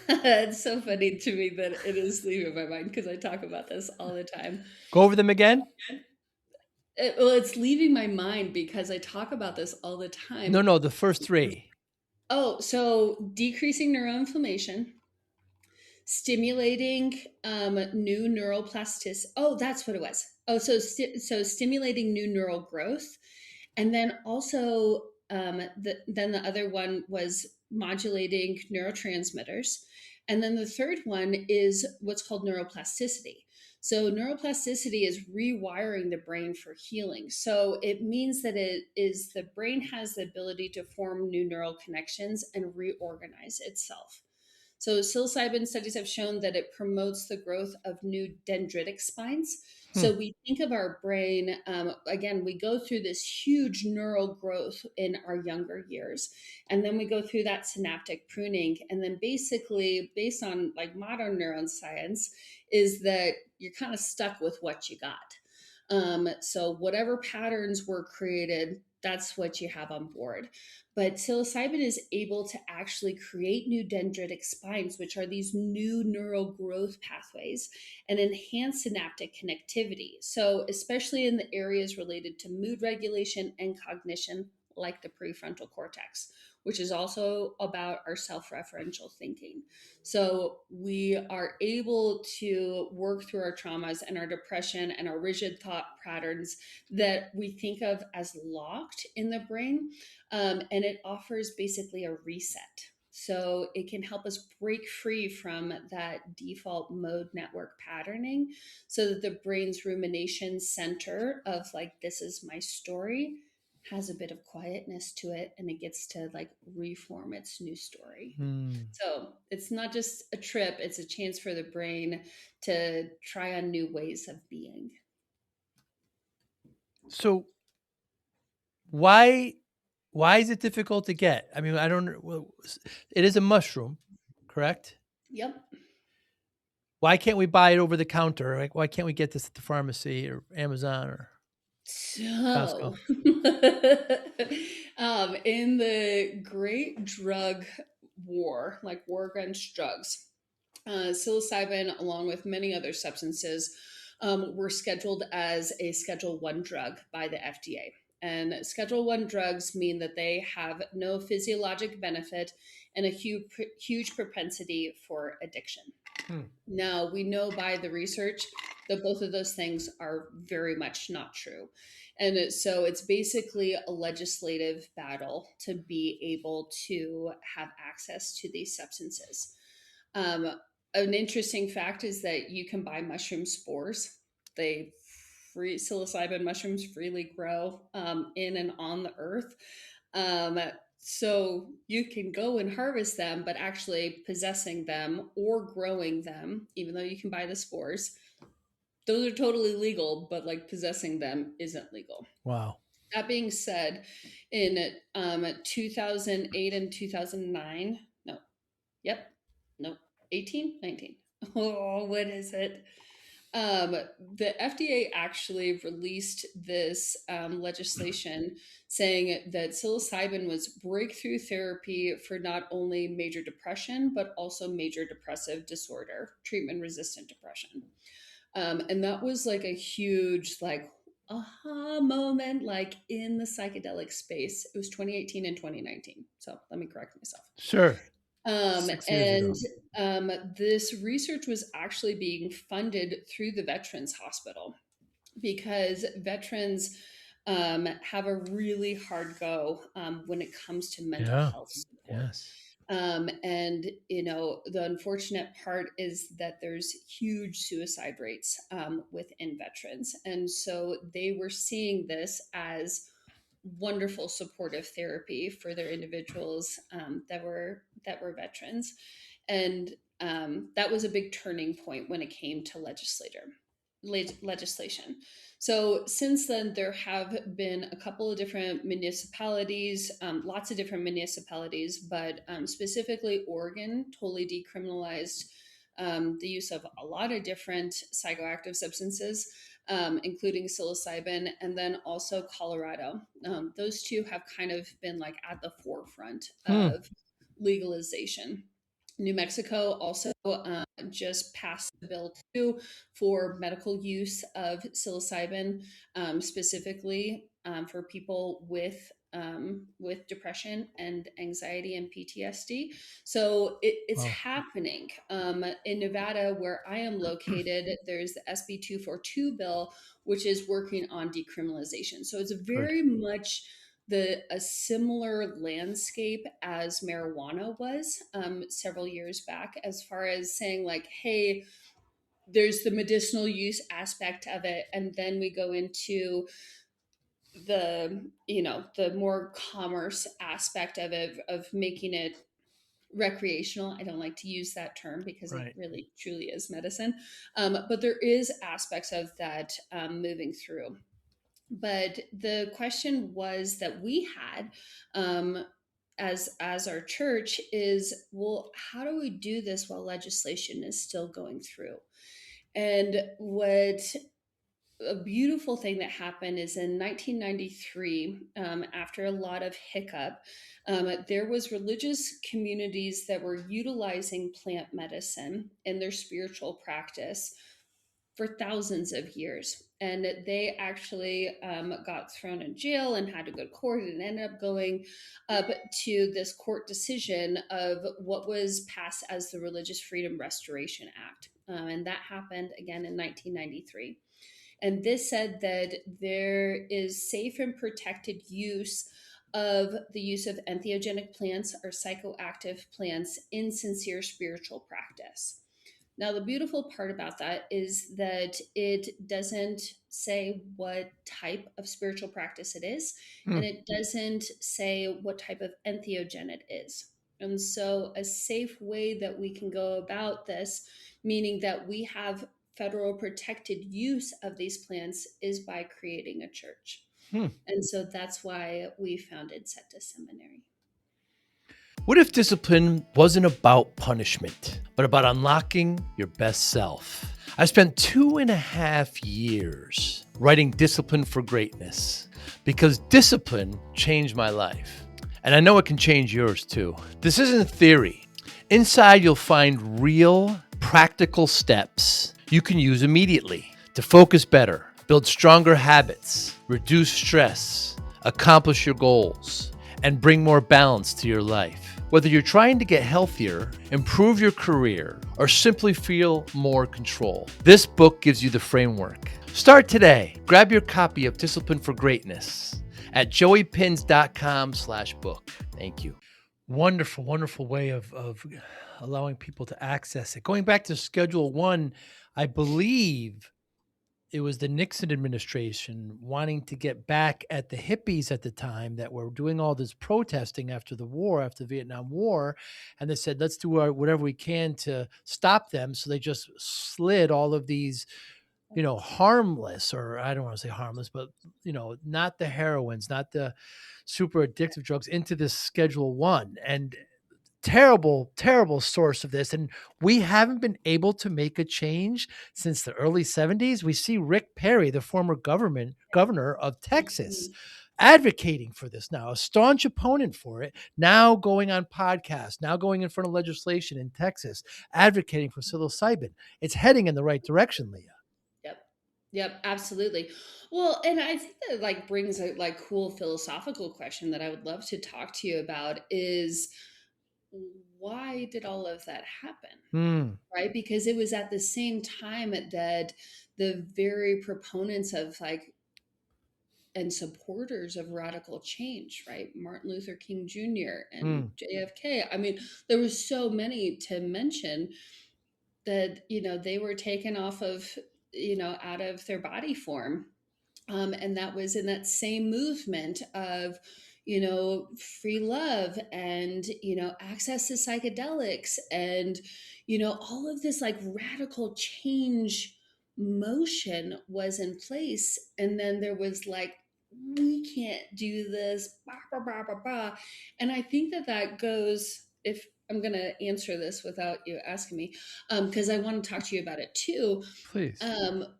It's so funny to me that it is leaving my mind because I talk about this all the time.
Go over them again.
Well, it's leaving my mind because I talk about this all the
No,
time.
no, the first three.
Oh, so decreasing neuroinflammation, stimulating new neural plasticity. Oh, that's what it was. Oh, so stimulating new neural growth, and then also then the other one was modulating neurotransmitters, and then the third one is what's called neuroplasticity. So neuroplasticity is rewiring the brain for healing. So it means that the brain has the ability to form new neural connections and reorganize itself. So psilocybin studies have shown that it promotes the growth of new dendritic spines.
Hmm.
So we think of our brain, again, we go through this huge neural growth in our younger years. And then we go through that synaptic pruning. And then basically, based on like modern neuroscience, is that you're kind of stuck with what you got. So whatever patterns were created, that's what you have on board. But psilocybin is able to actually create new dendritic spines, which are these new neural growth pathways, and enhance synaptic connectivity. So, especially in the areas related to mood regulation and cognition, like the prefrontal cortex, which is also about our self referential thinking. So, we are able to work through our traumas and our depression and our rigid thought patterns that we think of as locked in the brain. And it offers basically a reset. So it can help us break free from that default mode network patterning so that the brain's rumination center of like, this is my story, has a bit of quietness to it, and it gets to like reform its new story.
Hmm.
So it's not just a trip, it's a chance for the brain to try on new ways of being.
So why why is it difficult to get? I mean, I don't. Well, it is a mushroom, correct?
Yep.
Why can't we buy it over the counter? Like, why can't we get this at the pharmacy or Amazon or
So,
Costco?
in the great drug war, like war against drugs, psilocybin, along with many other substances, were scheduled as a Schedule One drug by the FDA. And Schedule One drugs mean that they have no physiologic benefit and a huge propensity for addiction.
Hmm.
Now, we know by the research that both of those things are very much not true. So it's basically a legislative battle to be able to have access to these substances. Um, an interesting fact is that you can buy mushroom spores. They free psilocybin mushrooms freely grow in and on the earth. Um, so you can go and harvest them, but actually possessing them or growing them, even though you can buy the spores, those are totally legal, but like possessing them isn't legal.
Wow.
That being said, in 2008 and 2009, no, yep, no, 18, 19. Oh, what is it? Um, the FDA actually released this legislation saying that psilocybin was breakthrough therapy for not only major depression, but also major depressive disorder, treatment resistant depression. And that was like a huge, like, aha moment, like in the psychedelic space. It was 2018 and 2019. So let me correct myself.
Sure.
Um,
6 years
and
ago.
this research was actually being funded through the Veterans Hospital because veterans have a really hard go when it comes to mental
Yeah.
health support.
Yes.
And the unfortunate part is that there's huge suicide rates within veterans, and so they were seeing this as wonderful supportive therapy for their individuals that were veterans, and that was a big turning point when it came to legislation. So since then, there have been a couple of different municipalities, lots of different municipalities, but specifically Oregon totally decriminalized the use of a lot of different psychoactive substances, including psilocybin, and then also Colorado. Those two have kind of been like at the forefront
Hmm.
of legalization. New Mexico also just passed the bill too for medical use of psilocybin, specifically for people with depression and anxiety and PTSD. So it's
Wow.
happening in Nevada, where I am located. There's the SB 242 bill, which is working on decriminalization. So it's
Good.
very much a similar landscape as marijuana was several years back, as far as saying like, hey, there's the medicinal use aspect of it, and then we go into the more commerce aspect of it, of making it recreational. I don't like to use that term because it
Right.
really truly is medicine, but there is aspects of that moving through. But the question was that we had, as our church, is, well, how do we do this while legislation is still going through? And what a beautiful thing that happened is in 1993, after a lot of hiccup, there was religious communities that were utilizing plant medicine in their spiritual practice for thousands of years. And they actually got thrown in jail and had to go to court and ended up going up to this court decision of what was passed as the Religious Freedom Restoration Act. And that happened again in 1993. And this said that there is safe and protected use of the use of entheogenic plants or psychoactive plants in sincere spiritual practice. Now, the beautiful part about that is that it doesn't say what type of spiritual practice it is,
Hmm.
and it doesn't say what type of entheogen it is. And so, a safe way that we can go about this, meaning that we have federal protected use of these plants, is by creating a church.
Hmm.
And so that's why we founded Setas Seminary.
What if discipline wasn't about punishment, but about unlocking your best self? I spent 2.5 years writing Discipline for Greatness because discipline changed my life. And I know it can change yours too. This isn't theory. Inside, you'll find real, practical steps you can use immediately to focus better, build stronger habits, reduce stress, accomplish your goals, and bring more balance to your life. Whether you're trying to get healthier, improve your career, or simply feel more control, this book gives you the framework. Start today. Grab your copy of Discipline for Greatness at joeypinz.com/book. Thank you. Wonderful, wonderful way of allowing people to access it. Going back to Schedule 1, I believe it was the Nixon administration wanting to get back at the hippies at the time that were doing all this protesting after the war, after the Vietnam War. And they said, let's do whatever we can to stop them. So they just slid all of these, harmless, or I don't want to say harmless, but, not the heroines, not the super addictive drugs into this Schedule 1. And terrible, terrible source of this. And we haven't been able to make a change since the early 70s. We see Rick Perry, the former governor of Texas,
Mhm.
advocating for this now, a staunch opponent for it, now going on podcasts, now going in front of legislation in Texas, advocating for psilocybin. It's heading in the right direction, Leah.
Yep. Yep, absolutely. Well, and I think that brings a cool philosophical question that I would love to talk to you about is why did all of that happen?
Hmm.
Right? Because it was at the same time that the very proponents of and supporters of radical change, right? Martin Luther King Jr. and
Hmm.
JFK. I mean, there was so many to mention that, they were taken off of, out of their body form. And that was in that same movement of, free love and, access to psychedelics and, all of this radical change motion was in place. And then there was we can't do this, bah, bah, bah, bah, bah. And I think that goes, if I'm going to answer this without you asking me, because I want to talk to you about it too.
Please.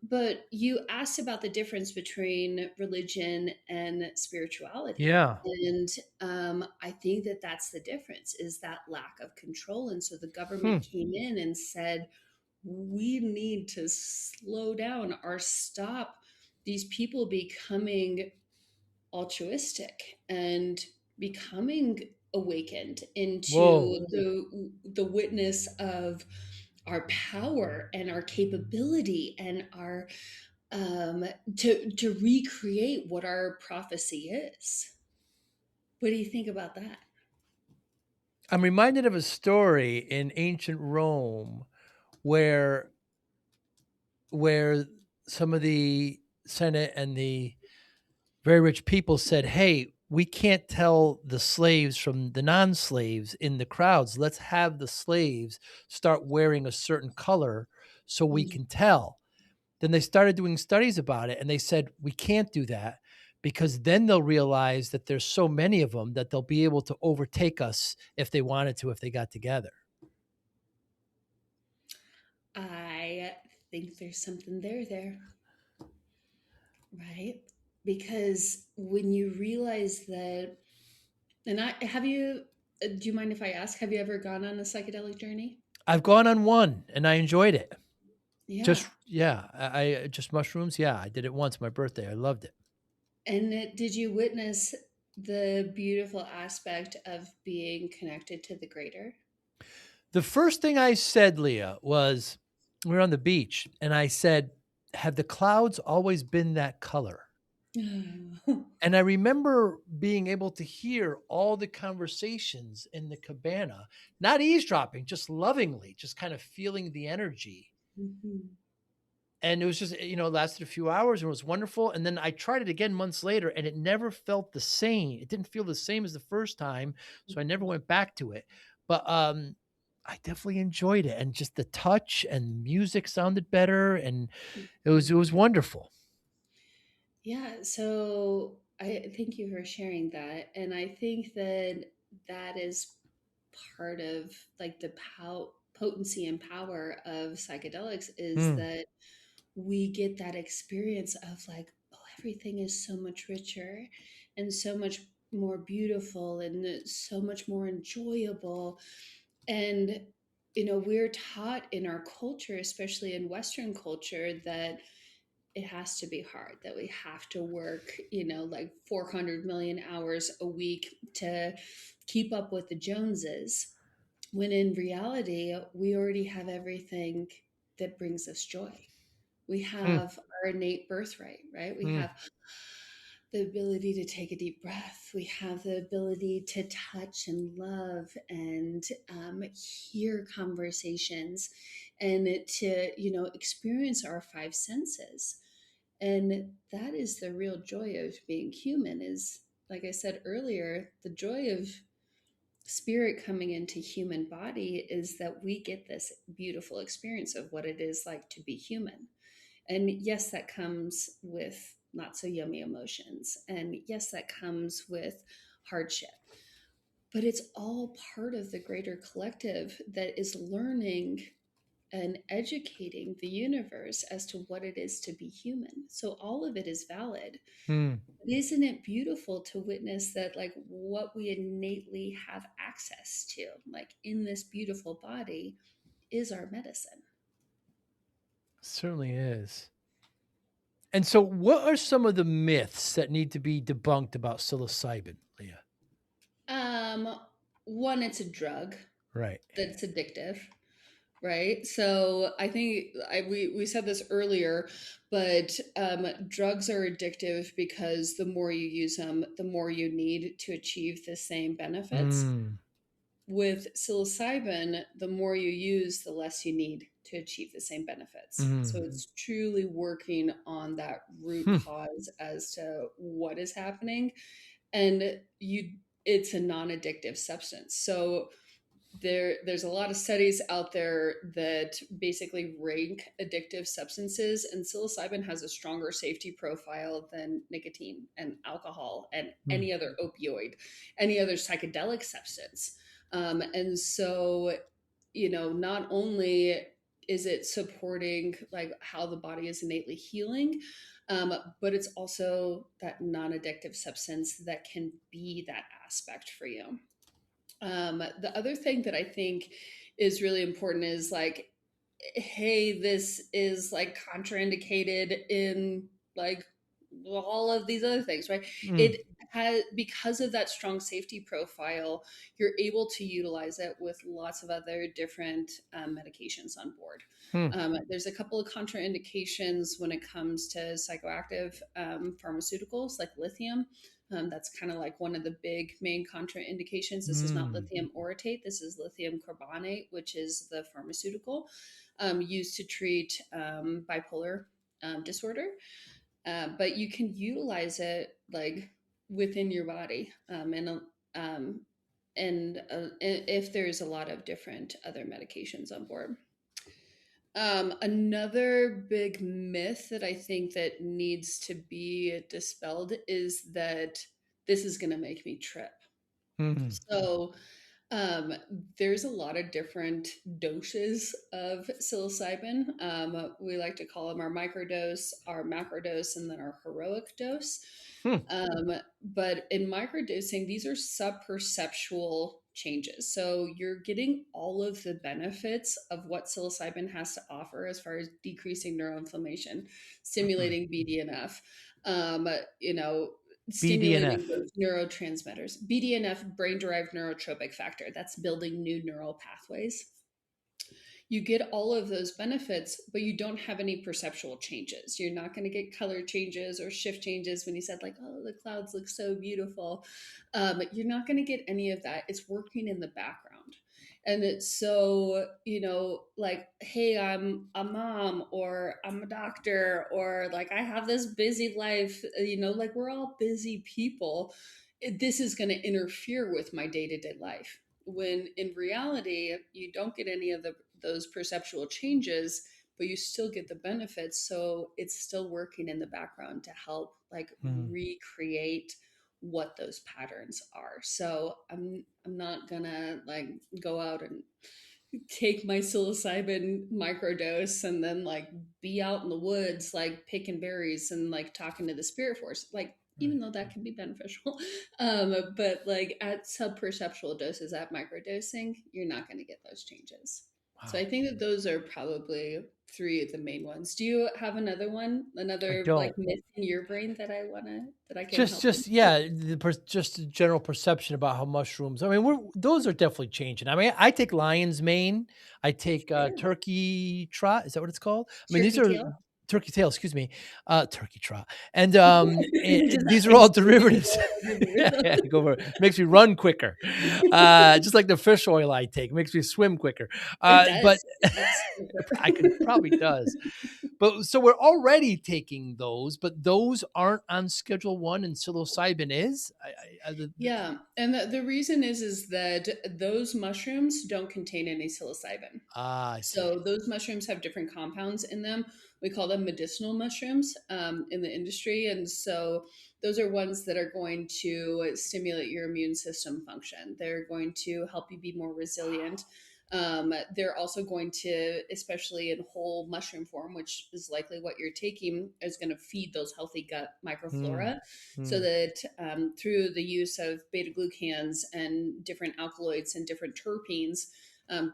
But you asked about the difference between religion and spirituality.
Yeah.
And I think that that's the difference is that lack of control. And so the
Hmm.
government came in and said, we need to slow down or stop these people becoming altruistic and becoming awakened
Whoa.
into the witness of our power and our capability and our to recreate what our prophecy is. What do you think about that?
I'm reminded of a story in ancient Rome where where some of the Senate and the very rich people said, "Hey, we can't tell the slaves from the non-slaves in the crowds. Let's have the slaves start wearing a certain color so we
Mm.
can tell." Then they started doing studies about it and they said, "We can't do that because then they'll realize that there's so many of them that they'll be able to overtake us if they wanted to, if they got together."
I think there's something there. right? Because when you realize that, and I have you, do you mind if I ask, have you ever gone on a psychedelic journey?
I've gone on one and I enjoyed it.
Yeah.
Just yeah, I just mushrooms. Yeah, I did it once, my birthday. I loved it.
And did you witness the beautiful aspect of being connected to the greater?
The first thing I said, Leah, was we were on the beach, and I said, "Have the clouds always been that color?" And I remember being able to hear all the conversations in the cabana, not eavesdropping, just lovingly, just kind of feeling the energy.
Mhm.
And it was just, it lasted a few hours and it was wonderful. And then I tried it again months later and it never felt the same. It didn't feel the same as the first time. So I never
Mhm.
went back to it. But I definitely enjoyed it. And just the touch and music sounded better. And it was
Mhm.
wonderful.
Yeah, so I thank you for sharing that. And I think that that is part of like the potency and power of psychedelics is
Hmm.
that we get that experience of like, oh, everything is so much richer and so much more beautiful and so much more enjoyable. And, we're taught in our culture, especially in Western culture, that it has to be hard, that we have to work, like 400 million hours a week to keep up with the Joneses. When in reality, we already have everything that brings us joy. We
Hmm.
have our innate birthright, right? We
Hmm.
have the ability to take a deep breath. We have the ability to touch and love and hear conversations and to, experience our five senses. And that is the real joy of being human is, like I said earlier, the joy of spirit coming into human body is that we get this beautiful experience of what it is like to be human. And yes, that comes with not so yummy emotions. And yes, that comes with hardship. But it's all part of the greater collective that is learning and educating the universe as to what it is to be human. So all of it is valid.
Hmm.
Isn't it beautiful to witness that, like, what we innately have access to, like in this beautiful body, is our medicine?
Certainly is. And so, what are some of the myths that need to be debunked about psilocybin, Leah?
Um, One, it's a drug
Right.
that's addictive, right? So I think we said this earlier, but drugs are addictive because the more you use them, the more you need to achieve the same benefits.
Mm.
With psilocybin, the more you use, the less you need to achieve the same benefits. So
Mm.
it's truly working on that root
Hmm.
cause as to what is happening. And it's a non-addictive substance. So there's a lot of studies out there that basically rank addictive substances, and psilocybin has a stronger safety profile than nicotine and alcohol and
Hmm.
any other opioid, any other psychedelic substance. And so, not only is it supporting like how the body is innately healing, but it's also that non-addictive substance that can be that aspect for you. The other thing that I think is really important is like, hey, this is like contraindicated in like all of these other things, right?
Hmm.
It has, because of that strong safety profile, you're able to utilize it with lots of other different medications on board.
Hmm.
There's a couple of contraindications when it comes to psychoactive pharmaceuticals like lithium. That's kind of like one of the big main contraindications. This is not
Mm.
lithium orotate. This is lithium carbonate, which is the pharmaceutical used to treat bipolar disorder. But you can utilize it like within your body, um, and if there's a lot of different other medications on board. Another big myth that I think that needs to be dispelled is that this is going to make me trip.
Hmm.
So Um, there's a lot of different doses of psilocybin. We like to call them our microdose, our macrodose, and then our heroic dose.
Hmm.
But in microdosing, these are subperceptual changes. So you're getting all of the benefits of what psilocybin has to offer as far as decreasing neuroinflammation, stimulating BDNF, um, you know, stimulating
BDNF.
those neurotransmitters. BDNF, brain derived neurotropic factor, that's building new neural pathways. You get all of those benefits, but you don't have any perceptual changes. You're not going to get color changes or shift changes when you said, like, oh, the clouds look so beautiful. You're not going to get any of that. It's working in the background. And it's so, like, hey, I'm a mom, or I'm a doctor, or like I have this busy life, like we're all busy people. This is going to interfere with my day to day life, when in reality you don't get any of those perceptual changes, but you still get the benefits. So it's still working in the background to help like
Hmm.
recreate what those patterns are. So I'm not gonna like go out and take my psilocybin microdose and then like be out in the woods like picking berries and like talking to the spirit force, like, even
Right.
though that can be beneficial. But like at subperceptual doses, at microdosing, you're not going to get those changes. So I
Wow.
think that those are probably three of the main ones. Do you have another one,
I
another like
don't.
myth in your brain that I can
Just,
help you
just
with?
yeah, just a general perception about how mushrooms. I mean, those are definitely changing. I mean, I take lion's mane, I take
Sure.
turkey trot. Is that what it's called? I mean, these
Turkey
are
tail.
turkey tail. Excuse me, turkey trot, and
Just
these are all
explaining
derivatives.
all the
Yeah,
derivatives.
yeah, go for it. Makes me run quicker, just like the fish oil I take makes me swim quicker.
It
But
does. It's so
I could probably does. But so we're already taking those, but those aren't on Schedule One, and psilocybin is.
Yeah, and the reason is that those mushrooms don't contain any psilocybin.
I see.
So those mushrooms have different compounds in them. We call them medicinal mushrooms in the industry, and so those are ones that are going to stimulate your immune system function. They're going to help you be more resilient. They're also going to, especially in whole mushroom form, which is likely what you're taking, is going to feed those healthy gut
Hmm.
microflora, so
Hmm.
that through the use of beta glucans and different alkaloids and different terpenes,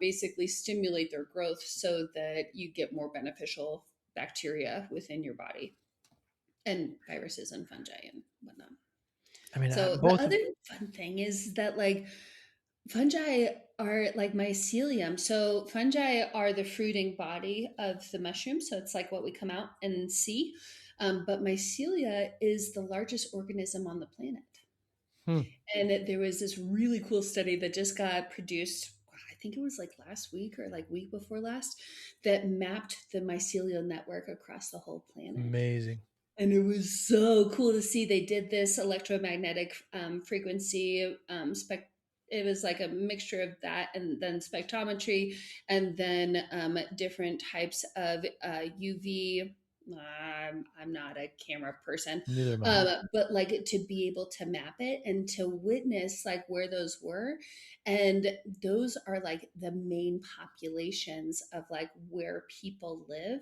basically stimulate their growth so that you get more beneficial bacteria within your body, and viruses and fungi and whatnot.
I mean,
So the
both of
other fun thing is that like fungi are like mycelium. So fungi are the fruiting body of the mushroom. So it's like what we come out and see. But mycelia is the largest organism on the planet.
hmm,
And there was this really cool study that just got produced. I think it was like last week or like week before last, that mapped the mycelial network across the whole planet.
amazing.
And it was so cool to see. They did this electromagnetic frequency it was like a mixture of that and then spectrometry, and then different types of UV. I'm not a camera person,
Neither am I.
but like to be able to map it and to witness like where those were, and those are like the main populations of like where people live.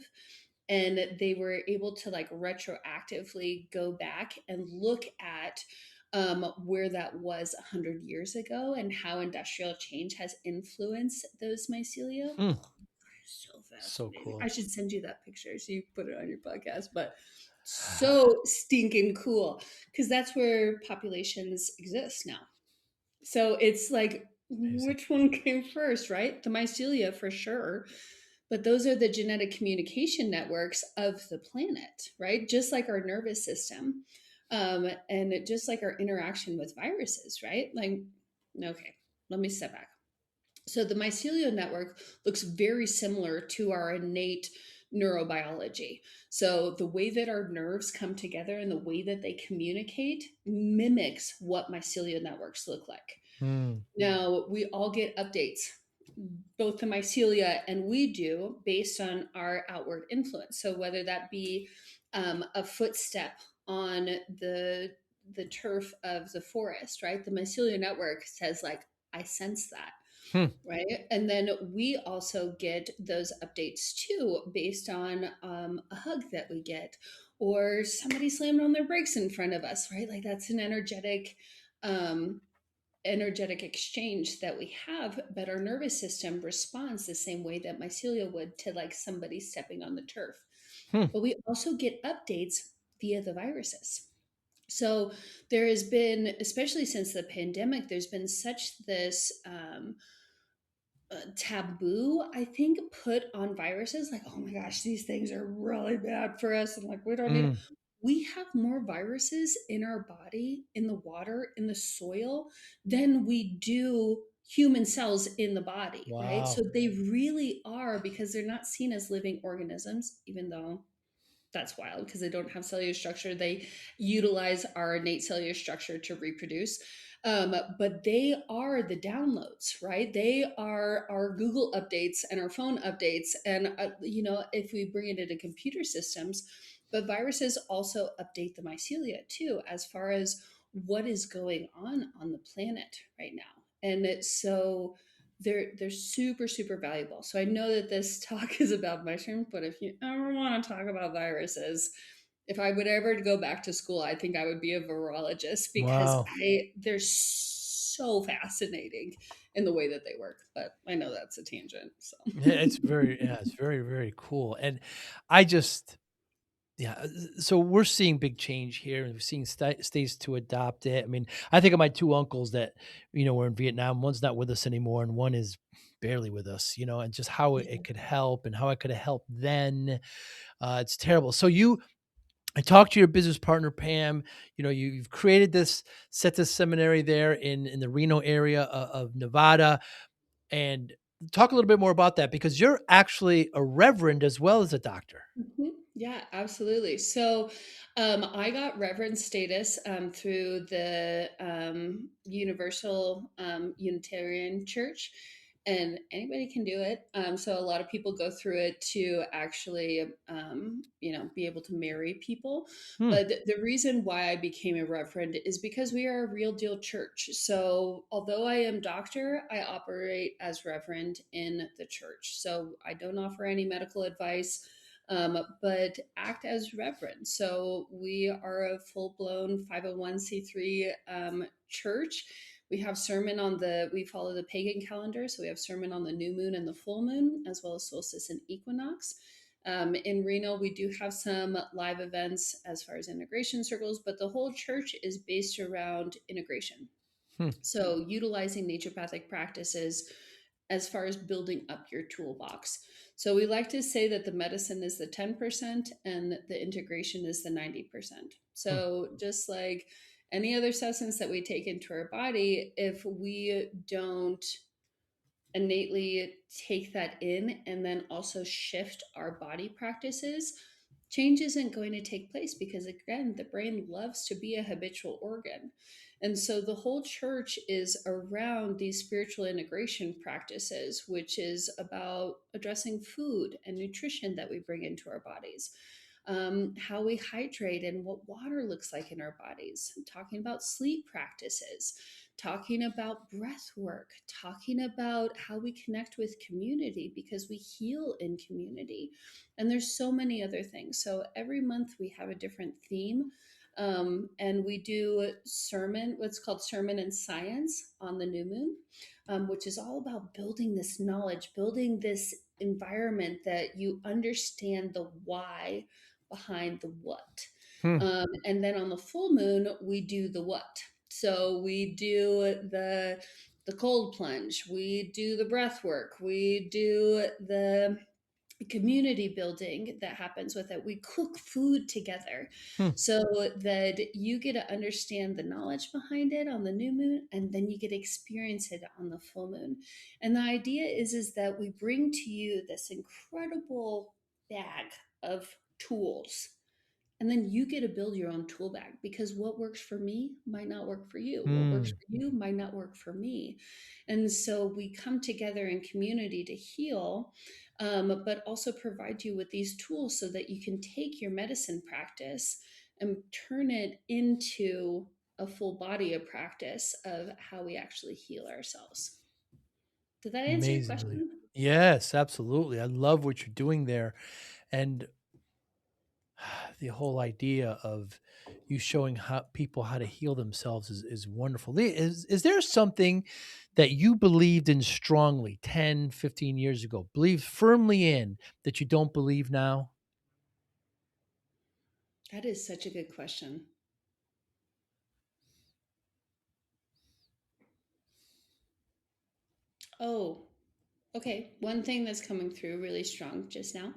And they were able to like retroactively go back and look at where that was 100 years ago and how industrial change has influenced those mycelia.
Hmm,
So
so
fascinating. I
cool.
should send you that picture so you put it on your podcast. But so stinking cool, because that's where populations exist now. So it's like,
Amazing.
which one came first, right? The mycelia for sure. But those are the genetic communication networks of the planet, right? Just like our nervous system. And just like our interaction with viruses, right? Like, okay, let me step back. So the mycelial network looks very similar to our innate neurobiology. So the way that our nerves come together and the way that they communicate mimics what mycelial networks look like.
Hmm.
Now, we all get updates, both the mycelia and we do, based on our outward influence. So whether that be a footstep on the turf of the forest, right? The mycelial network says like, I sense that.
Hmm.
Right. And then we also get those updates too, based on a hug that we get, or somebody slammed on their brakes in front of us, right? Like that's an um, energetic exchange that we have, but our nervous system responds the same way that mycelia would to like somebody stepping on the turf.
Hmm.
But we also get updates via the viruses. So there has been, especially since the pandemic, there's been such this taboo, I think, put on viruses. Like, oh my gosh, these things are really bad for us, and like we don't need it.
Mm.
We have more viruses in our body, in the water, in the soil, than we do human cells in the body, right? So
Wow.
they really are, because they're not seen as living organisms, even though that's wild because they don't have cellular structure. They utilize our innate cellular structure to reproduce. But they are the downloads, right? They are our Google updates and our phone updates. And, if we bring it into computer systems, but viruses also update the mycelia too, as far as what is going on the planet right now. And so they're super super valuable. So I know that this talk is about mushrooms, but if you ever want to talk about viruses, if I would ever go back to school, I think I would be a virologist, because
Wow.
they're so fascinating in the way that they work. But I know that's a tangent. So
Yeah, it's very, very cool. And I just, yeah, so we're seeing big change here, and we're seeing states to adopt it. I mean, I think of my two uncles that, were in Vietnam. One's not with us anymore, and one is barely with us, and just how it
yeah.
could help and how it could have helped then. It's terrible. So I talked to your business partner, Pam. You've created this Setas Seminary there in the Reno area of Nevada, and talk a little bit more about that, because you're actually a reverend as well as a doctor.
Yeah, absolutely. So I got reverend status through the Universal Unitarian Church, and anybody can do it. So a lot of people go through it to actually, be able to marry people.
Hmm.
But the reason why I became a reverend is because we are a real deal church. So although I am doctor, I operate as reverend in the church. So I don't offer any medical advice, but act as reverend. So we are a full blown 501c3 church. We follow the pagan calendar. So we have sermon on the new moon and the full moon, as well as solstice and equinox. In Reno, we do have some live events as far as integration circles, but the whole church is based around integration.
Hmm.
So, utilizing naturopathic practices as far as building up your toolbox. So, we like to say that the medicine is the 10% and the integration is the 90%.
Hmm.
So, just like any other substance that we take into our body, if we don't innately take that in and then also shift our body practices, change isn't going to take place, because again, the brain loves to be a habitual organ. And so the whole church is around these spiritual integration practices, which is about addressing food and nutrition that we bring into our bodies, how we hydrate and what water looks like in our bodies, talking about sleep practices, talking about breath work, talking about how we connect with community, because we heal in community. And there's so many other things. So every month we have a different theme. And we do what's called sermon and science on the new moon, which is all about building this knowledge, building this environment that you understand the why behind the what.
Hmm.
And then on the full moon, we do the what. So we do the cold plunge, we do the breath work, we do the community building that happens with it. We cook food together
Hmm.
so that you get to understand the knowledge behind it on the new moon, and then you get to experience it on the full moon. And the idea is that we bring to you this incredible bag of tools, and then you get to build your own tool bag, because what works for me might not work for you. What works
Hmm.
for you might not work for me. And so we come together in community to heal, but also provide you with these tools so that you can take your medicine practice and turn it into a full body of practice of how we actually heal ourselves. Did that answer your
Amazingly.
question?
Yes, absolutely. I love what you're doing there. And the whole idea of you showing how people how to heal themselves is wonderful. Is there something that you believed in strongly 10, 15 years ago, believed firmly in that you don't believe now?
That is such a good question. Oh, okay. One thing that's coming through really strong just now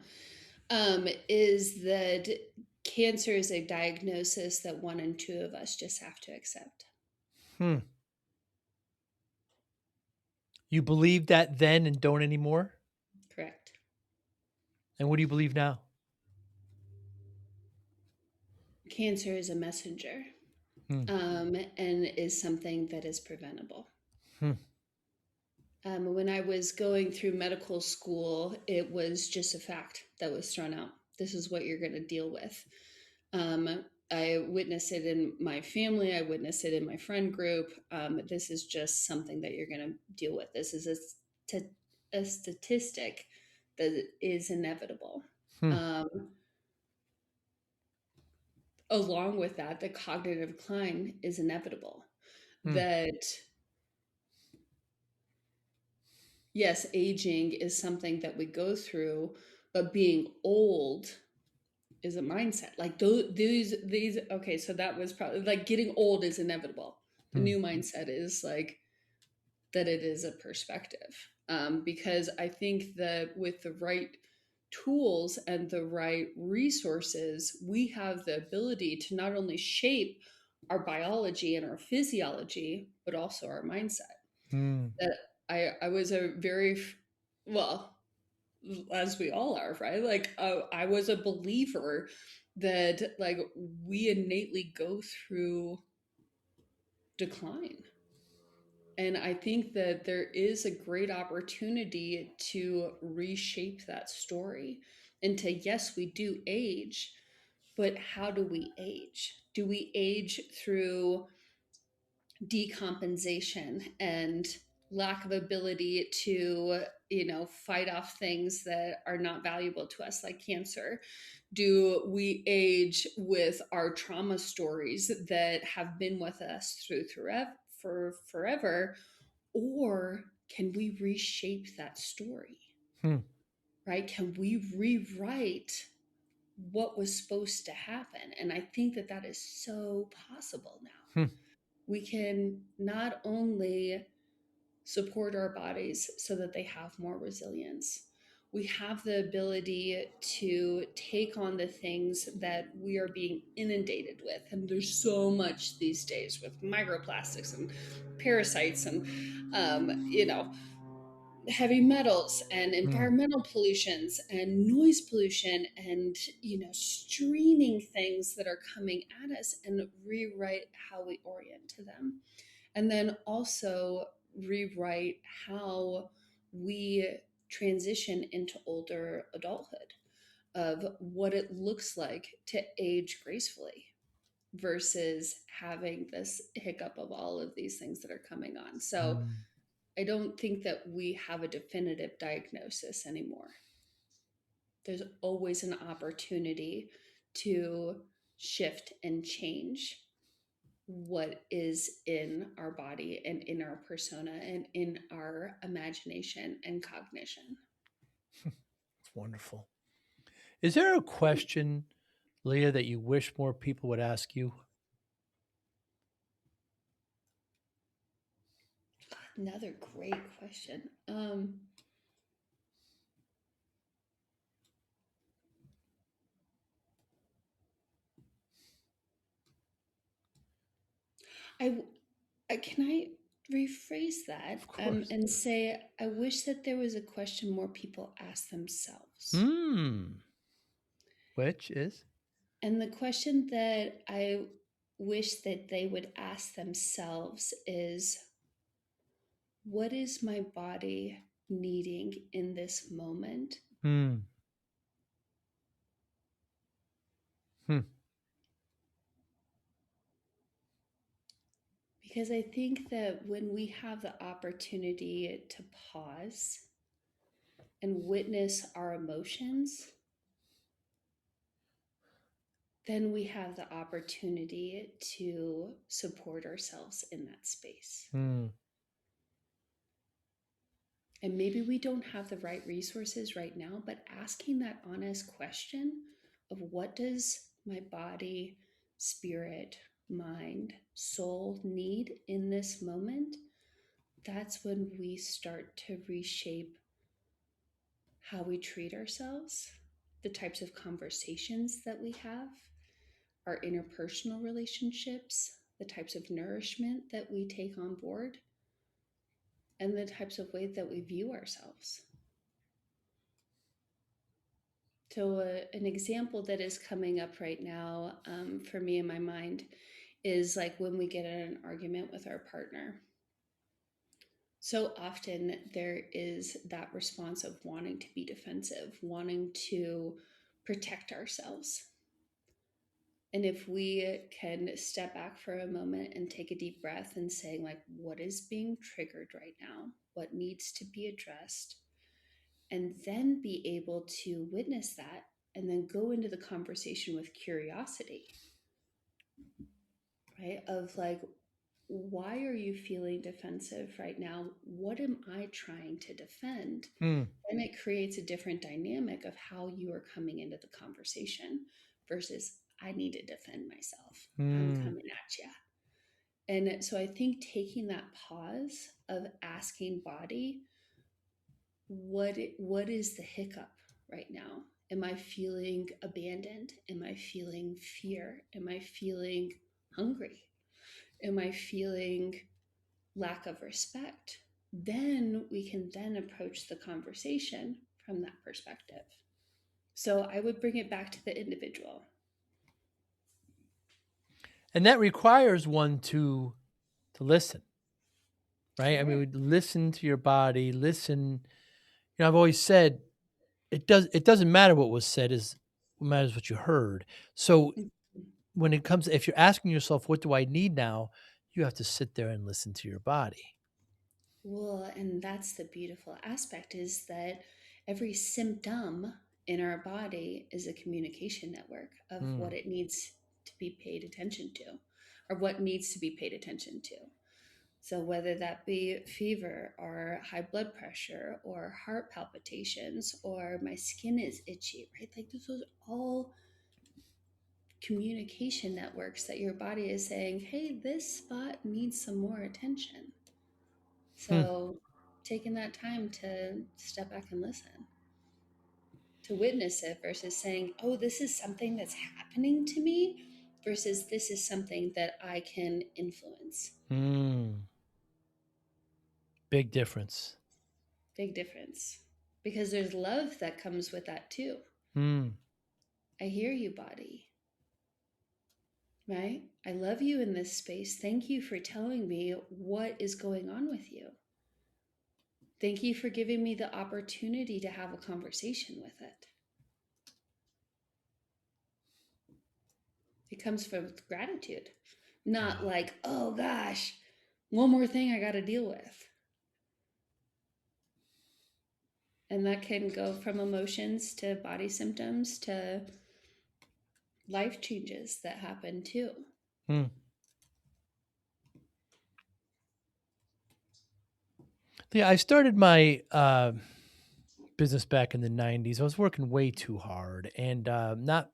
is that cancer is a diagnosis that one and two of us just have to accept.
Hmm. You believed that then and don't anymore?
Correct.
And what do you believe now?
Cancer is a messenger,
Hmm.
and is something that is preventable.
Hmm.
When I was going through medical school, it was just a fact that was thrown out. This is what you're going to deal with. I witnessed it in my family. I witnessed it in my friend group. This is just something that you're going to deal with. This is a statistic that is inevitable.
Hmm.
Um, Along with that, the cognitive decline is inevitable.
Hmm.
That yes, aging is something that we go through, but being old is a mindset. Like these. Okay, so that was probably like getting old is inevitable. The
Hmm.
new mindset is like that it is a perspective. Because I think that with the right tools and the right resources, we have the ability to not only shape our biology and our physiology, but also our mindset.
Hmm.
That I was a very, well, as we all are, right? Like I was a believer that like we innately go through decline. And I think that there is a great opportunity to reshape that story into yes, we do age, but how do we age? Do we age through decompensation and lack of ability to, fight off things that are not valuable to us, like cancer? Do we age with our trauma stories that have been with us for forever, or can we reshape that story?
Hmm.
Right? Can we rewrite what was supposed to happen? And I think that that is so possible now.
Hmm.
We can not only support our bodies so that they have more resilience, we have the ability to take on the things that we are being inundated with. And there's so much these days with microplastics and parasites and, heavy metals and
Hmm.
environmental pollutions and noise pollution and, streaming things that are coming at us, and rewrite how we orient to them. And then also rewrite how we transition into older adulthood, of what it looks like to age gracefully versus having this hiccup of all of these things that are coming on. So
Hmm.
I don't think that we have a definitive diagnosis anymore. There's always an opportunity to shift and change what is in our body and in our persona and in our imagination and cognition.
It's wonderful. Is there a question, Leah, that you wish more people would ask you?
Another great question. I, can I rephrase that
Of course.
and say I wish that there was a question more people ask themselves.
Hmm. Which is?
And the question that I wish that they would ask themselves is, what is my body needing in this moment?
Hmm. Hmm.
Because I think that when we have the opportunity to pause and witness our emotions, then we have the opportunity to support ourselves in that space.
Hmm.
And maybe we don't have the right resources right now, but asking that honest question of what does my body, spirit, mind, soul need in this moment, that's when we start to reshape how we treat ourselves, the types of conversations that we have, our interpersonal relationships, the types of nourishment that we take on board, and the types of ways that we view ourselves. So, an example that is coming up right now for me in my mind is like when we get in an argument with our partner. So often there is that response of wanting to be defensive, wanting to protect ourselves. And if we can step back for a moment and take a deep breath and saying, like, what is being triggered right now? What needs to be addressed? And then be able to witness that and then go into the conversation with curiosity, right? Of like, why are you feeling defensive right now? What am I trying to defend?
Hmm.
And it creates a different dynamic of how you are coming into the conversation versus I need to defend myself. I'm
Hmm.
coming at you. And so I think taking that pause of asking body, what is the hiccup right now? Am I feeling abandoned? Am I feeling fear? Am I feeling hungry? Am I feeling lack of respect? Then we can then approach the conversation from that perspective. So I would bring it back to the individual.
And that requires one to listen, right? I mean,
Sure.
we listen to your body, listen. I've always said it doesn't matter what was said, is what matters what you heard. So when it comes, if you're asking yourself, what do I need now? You have to sit there and listen to your body.
Well, and that's the beautiful aspect is that every symptom in our body is a communication network of
Hmm.
what it needs to be paid attention to or what needs to be paid attention to. So, whether that be fever or high blood pressure or heart palpitations or my skin is itchy, right? Like those are all communication networks that your body is saying, hey, this spot needs some more attention.
Hmm.
So, taking that time to step back and listen, to witness it versus saying, oh, this is something that's happening to me versus this is something that I can influence.
Hmm. Big difference.
Big difference. Because there's love that comes with that too.
Hmm.
I hear you, body, right? I love you in this space. Thank you for telling me what is going on with you. Thank you for giving me the opportunity to have a conversation with it. It comes from gratitude, not
Yeah.
like, oh gosh, one more thing I got to deal with. And that can go from emotions to body symptoms to life changes that happen too.
Hmm. Yeah, I started my business back in the 90s. I was working way too hard and not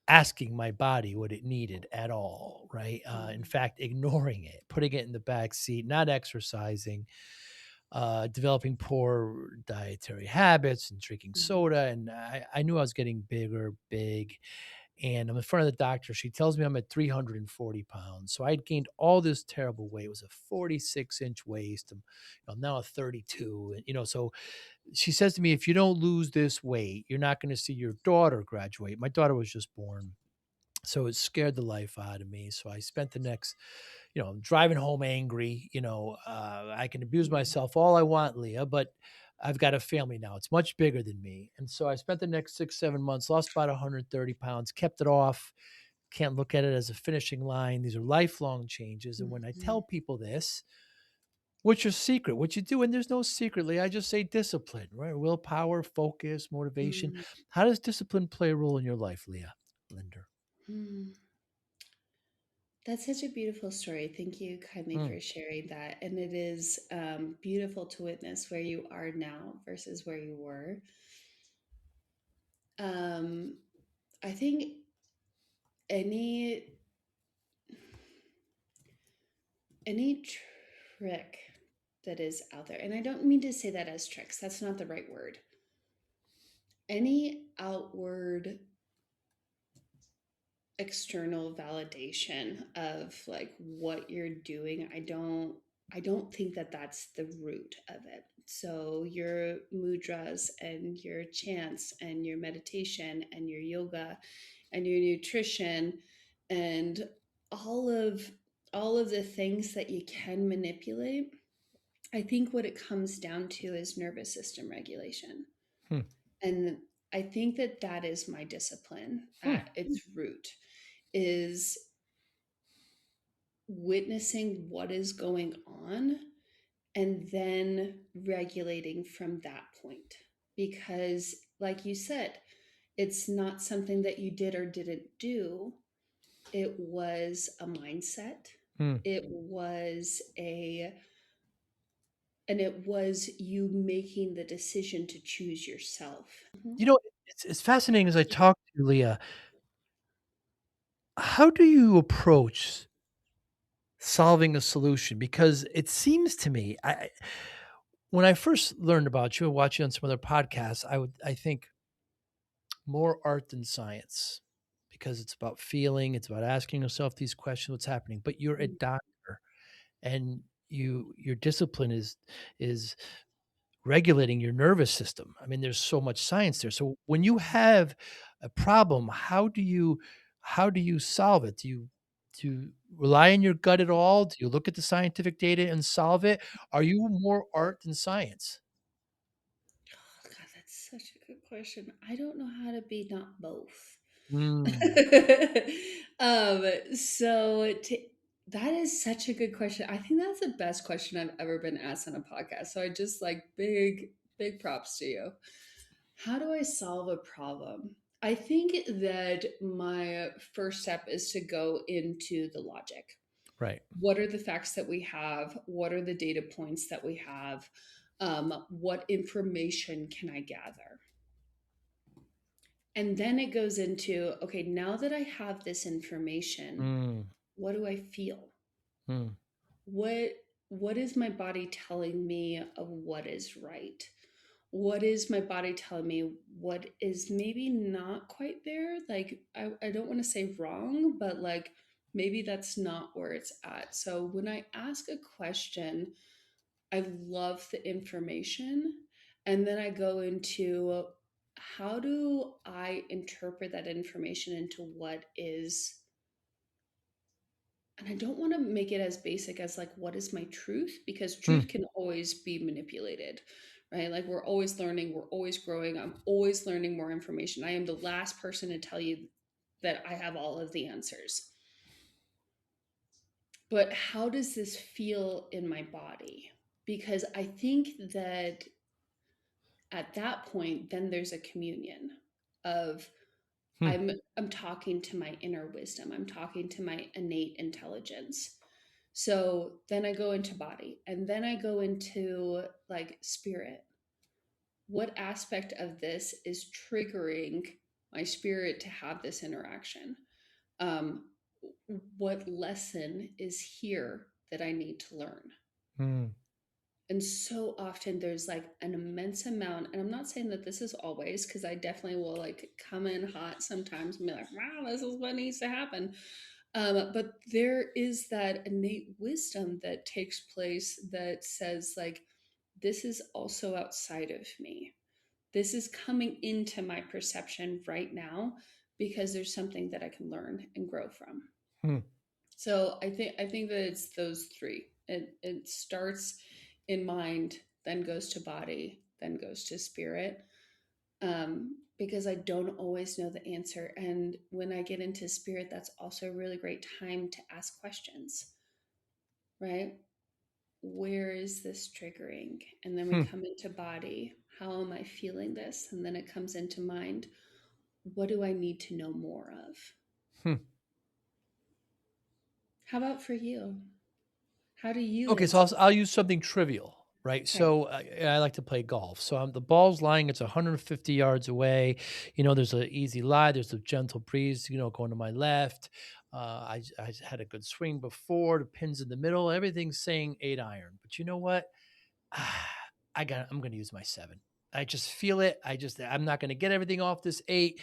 asking my body what it needed at all, right? In
Mm.
fact, ignoring it, putting it in the back seat, not exercising, developing poor dietary habits and drinking
Mhm.
soda. And I knew I was getting big. And I'm in front of the doctor. She tells me I'm at 340 pounds. So I'd gained all this terrible weight. It was a 46-inch waist. I'm now a 32. And, so she says to me, if you don't lose this weight, you're not going to see your daughter graduate. My daughter was just born. So it scared the life out of me. So I spent the next, driving home angry. I can abuse myself all I want, Leah, but I've got a family now. It's much bigger than me. And so I spent the next 6, 7 months, lost about 130 pounds, kept it off, can't look at it as a finishing line. These are lifelong changes. And when I tell
Mhm.
people this, what's your secret? What you do? And there's no secretly. I just say discipline, right? Willpower, focus, motivation.
Mm.
How does discipline play a role in your life, Leah Linder?
Mm. That's such a beautiful story. Thank you kindly
Mm.
for sharing that. And it is beautiful to witness where you are now versus where you were. Um, I think any any trick that is out there, and I don't mean to say that as tricks, that's not the right word. Any outward external validation of like what you're doing, I don't think that that's the root of it. So your mudras and your chants and your meditation and your yoga and your nutrition and all of all of the things that you can manipulate, I think what it comes down to is nervous system regulation.
Hmm.
And I think that that is my discipline
Hmm.
at its root, is witnessing what is going on and then regulating from that point. Because, like you said, it's not something that you did or didn't do, it was a mindset.
Hmm.
It was and it was you making the decision to choose yourself. Mhm.
You know, it's fascinating as I talk to you, Leah. How do you approach solving a solution? Because it seems to me, when I first learned about you and watched you on some other podcasts, I think more art than science because it's about feeling, it's about asking yourself these questions, what's happening. But you're a doctor, and your discipline is regulating your nervous system. I mean, there's so much science there. So when you have a problem, how do you solve it? Do you rely on your gut at all? Do you look at the scientific data and solve it? Are you more art than science?
Oh, God, that's such a good question. I don't know how to be not both.
Mm,
So that is such a good question. I think that's the best question I've ever been asked on a podcast. So I just like big props to you. How do I solve a problem? I think that my first step is to go into the logic.
right.
What are the facts that we have? What are the data points that we have? What information can I gather? And then it goes into, okay, now that I have this information,
Mm,
what do I feel?
mm,
What what is my body telling me of what is right? What is my body telling me what is maybe not quite there? Like I don't want to say wrong, but like maybe that's not where it's at. So when I ask a question, I love the information. And then I go into how do I interpret that information into what is, and I don't want to make it as basic as like, what is my truth? Because
mm,
truth can always be manipulated, right? Like we're always learning, we're always growing. I'm always learning more information. I am the last person to tell you that I have all of the answers. But how does this feel in my body? Because I think that at that point then there's a communion of
mm,
I'm talking to my inner wisdom, I'm talking to my innate intelligence. So then I go into body and then I go into like spirit. What aspect of this is triggering my spirit to have this interaction? um, what lesson is here that I need to learn?
mm,
And so often there's like an immense amount, and I'm not saying that this is always, because I definitely will like come in hot sometimes and be like, wow, this is what needs to happen. But there is that innate wisdom that takes place that says, like, this is also outside of me. This is coming into my perception right now because there's something that I can learn and grow from.
mm.
So I think that it's those three. It starts in mind, then goes to body, then goes to spirit. because I don't always know the answer. And when I get into spirit, that's also a really great time to ask questions, right? Where is this triggering? And then we
Hmm.
come into body. How am I feeling this? And then it comes into mind. What do I need to know more of?
Hmm.
How about for you? How do you
Okay, so
answer?
I'll use something trivial, right?
Okay.
So I like to play golf. So the ball's lying, it's 150 yards away. There's an easy lie, there's a gentle breeze, going to my left. I had a good swing before, the pin's in the middle, everything's saying 8 iron. But you know what? I'm going to use my 7. I just feel it. I'm not going to get everything off this 8.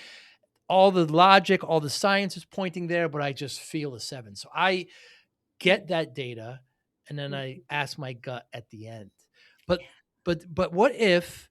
All the logic, all the science is pointing there, but I just feel a 7. So I get that data, and then I ask my gut at the end. But
Yeah.
but what if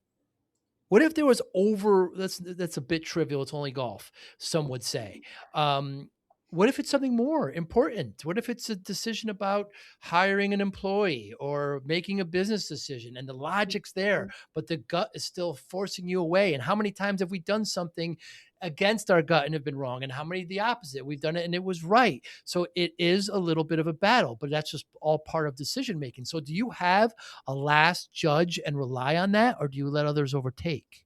there was over that's a bit trivial, it's only golf, some would say. Um, what if it's something more important? What if it's a decision about hiring an employee or making a business decision and the logic's there, but the gut is still forcing you away? And how many times have we done something against our gut and have been wrong? And how many the opposite? We've done it and it was right. So it is a little bit of a battle, but that's just all part of decision making. So do you have a last judge and rely on that, or do you let others overtake?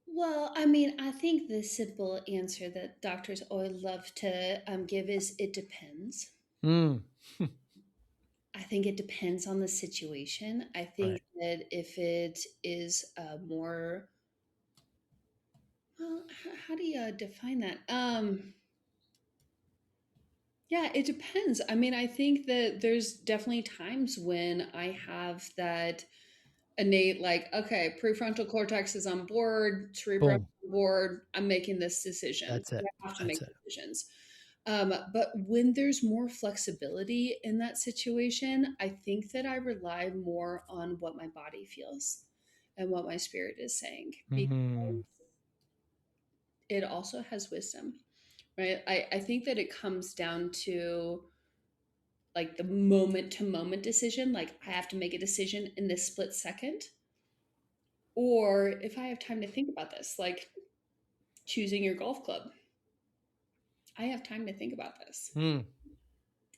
Well, I mean, I think the simple answer that doctors always love to give is it depends.
Mm,
I think it depends on the situation. I think
right.
that if it is more, well, how do you define that? Yeah, it depends. I mean, I think that there's definitely times when I have that innate, like, okay, prefrontal cortex is on board, cerebral
Boom.
on board, I'm making this decision.
That's it.
I have to
That's
make
it.
decisions. But when there's more flexibility in that situation, I think that I rely more on what my body feels and what my spirit is saying, because
Hmm.
it also has wisdom, right? I think that it comes down to like the moment to moment decision, like I have to make a decision in this split second, or if I have time to think about this, like choosing your golf club, I have time to think about this,
Mm.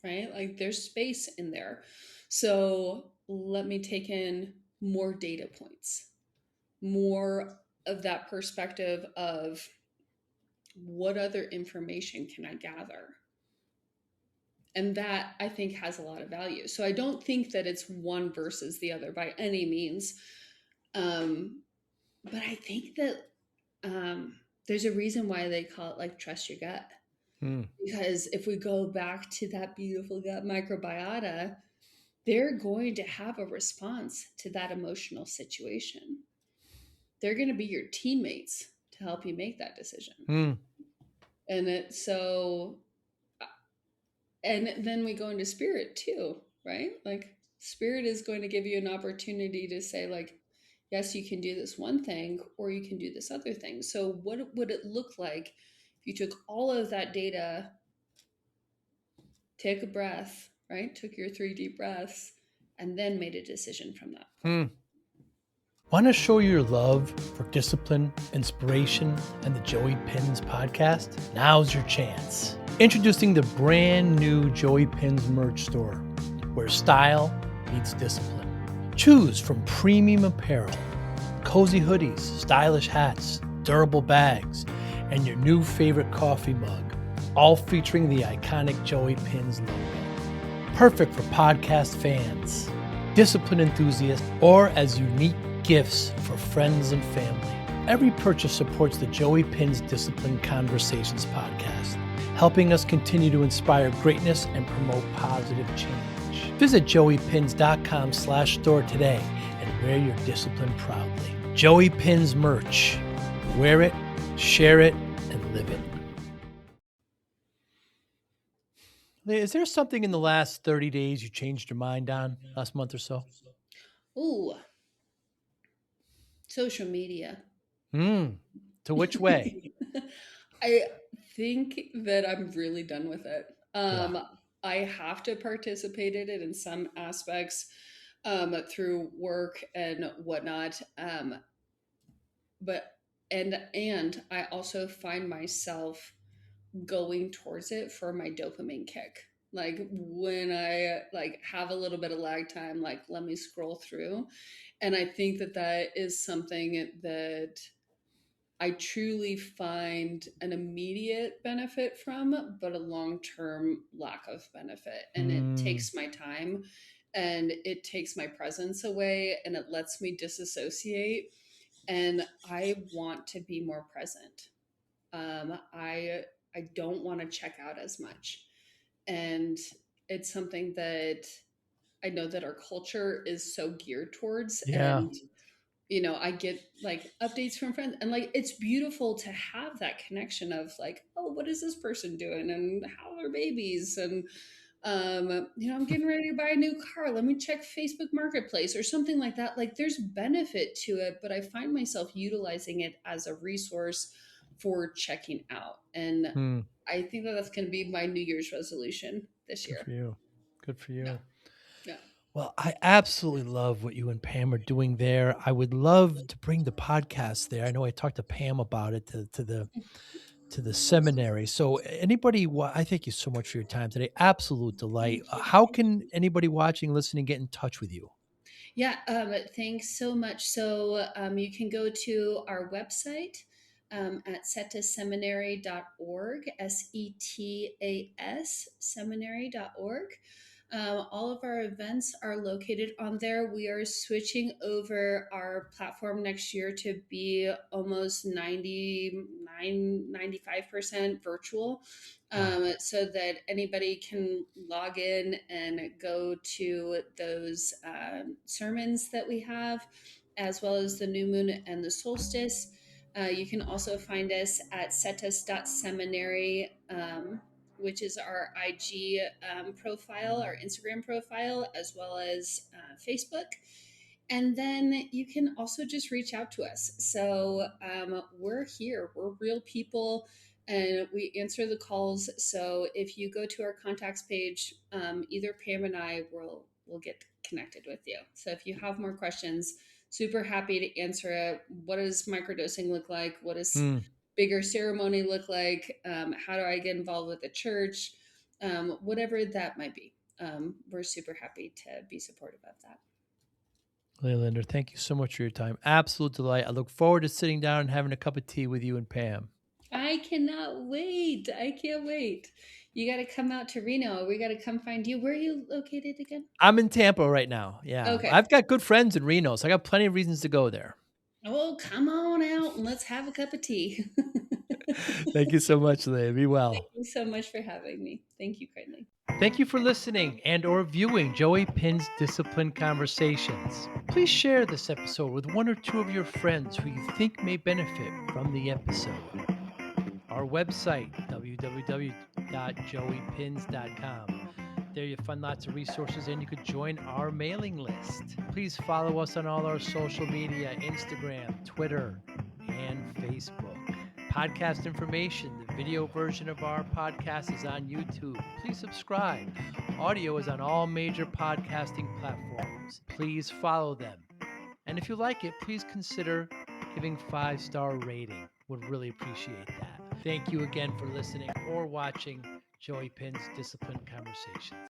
right? Like there's space in there. So let me take in more data points, more of that perspective of what other information can I gather? And that I think has a lot of value. So I don't think that it's one versus the other by any means. Um, but I think that there's a reason why they call it like trust your gut.
Mm.
Because if we go back to that beautiful gut microbiota, they're going to have a response to that emotional situation. They're going to be your teammates to help you make that decision.
Mm.
And it so and then we go into spirit too, right? Like spirit is going to give you an opportunity to say like, yes, you can do this one thing or you can do this other thing. So what would it look like if you took all of that data, take a breath, right? Took your 3 deep breaths and then made a decision from that point.
Mm. Want to show your love for discipline, inspiration, and the Joey Pinz podcast? Now's your chance. Introducing the brand new Joey Pinz merch store, where style meets discipline. Choose from premium apparel, cozy hoodies, stylish hats, durable bags, and your new favorite coffee mug, all featuring the iconic Joey Pinz logo. Perfect for podcast fans, discipline enthusiasts, or as unique gifts for friends and family. Every purchase supports the Joey Pinz Discipline Conversations podcast, helping us continue to inspire greatness and promote positive change. Visit joeypins.com/store today and wear your discipline proudly. Joey Pinz merch. Wear it, share it, and live it. Leah, is there something in the last 30 days you changed your mind on, last month or so?
Ooh, social media.
Hmm. To which way?
I think that I'm really done with it.
Yeah.
I have to participate in it in some aspects through work and whatnot. but and I also find myself going towards it for my dopamine kick. Like when I like have a little bit of lag time, like let me scroll through. And I think that that is something that I truly find an immediate benefit from, but a long term lack of benefit. And it
Mm,
takes my time and it takes my presence away and it lets me disassociate. And I want to be more present. I don't want to check out as much. And it's something that I know that our culture is so geared towards.
yeah.
And I get like updates from friends and like it's beautiful to have that connection of like, oh, what is this person doing and how are babies and I'm getting ready to buy a new car. Let me check Facebook Marketplace or something like that. Like there's benefit to it, but I find myself utilizing it as a resource for checking out. And
Hmm.
I think that that's going to be my New Year's resolution this
Good for
year.
you. Good for
Yeah.
you.
Yeah.
Well, I absolutely love what you and Pam are doing there. I would love to bring the podcast there. I know I talked to Pam about it to the seminary. So anybody, I thank you so much for your time today. Absolute delight.
Thank you.
How can anybody watching, listening, get in touch with you?
Yeah, thanks so much. So you can go to our website at setasseminary.org, SETAS seminary.org. All of our events are located on there. We are switching over our platform next year to be almost 95% virtual,
Wow.
so that anybody can log in and go to those sermons that we have, as well as the new moon and the solstice. You can also find us at setas.seminary, which is our IG profile, our Instagram profile, as well as Facebook. And then you can also just reach out to us. So we're here, we're real people, and we answer the calls. So if you go to our contacts page, either Pam and I will get connected with you. So if you have more questions, super happy to answer it. What does microdosing look like? What does
Hmm.
bigger ceremony look like? How do I get involved with the church? Whatever that might be. We're super happy to be supportive of that.
Leah Linder, thank you so much for your time. Absolute delight. I look forward to sitting down and having a cup of tea with you and Pam.
I cannot wait. I can't wait. You got to come out to Reno. We got to come find you. Where are you located again?
I'm in Tampa right now. Yeah.
Okay.
I've got good friends in Reno, so I got plenty of reasons to go there.
Oh, come on out and let's have a cup of tea.
Thank you so much, Leah. Be
Thank
well.
you so much for having me. Thank you kindly.
Thank you for listening and or viewing Joey Pin's Discipline Conversations. Please share this episode with one or two of your friends who you think may benefit from the episode. Our website, www.joeypins.com. There you'll find lots of resources and you could join our mailing list. Please follow us on all our social media, Instagram, Twitter, and Facebook. Podcast information, the video version of our podcast is on YouTube. Please subscribe. Audio is on all major podcasting platforms. Please follow them. And if you like it, please consider giving 5-star rating. Would really appreciate that. Thank you again for listening or watching Joey Pin's Discipline Conversations.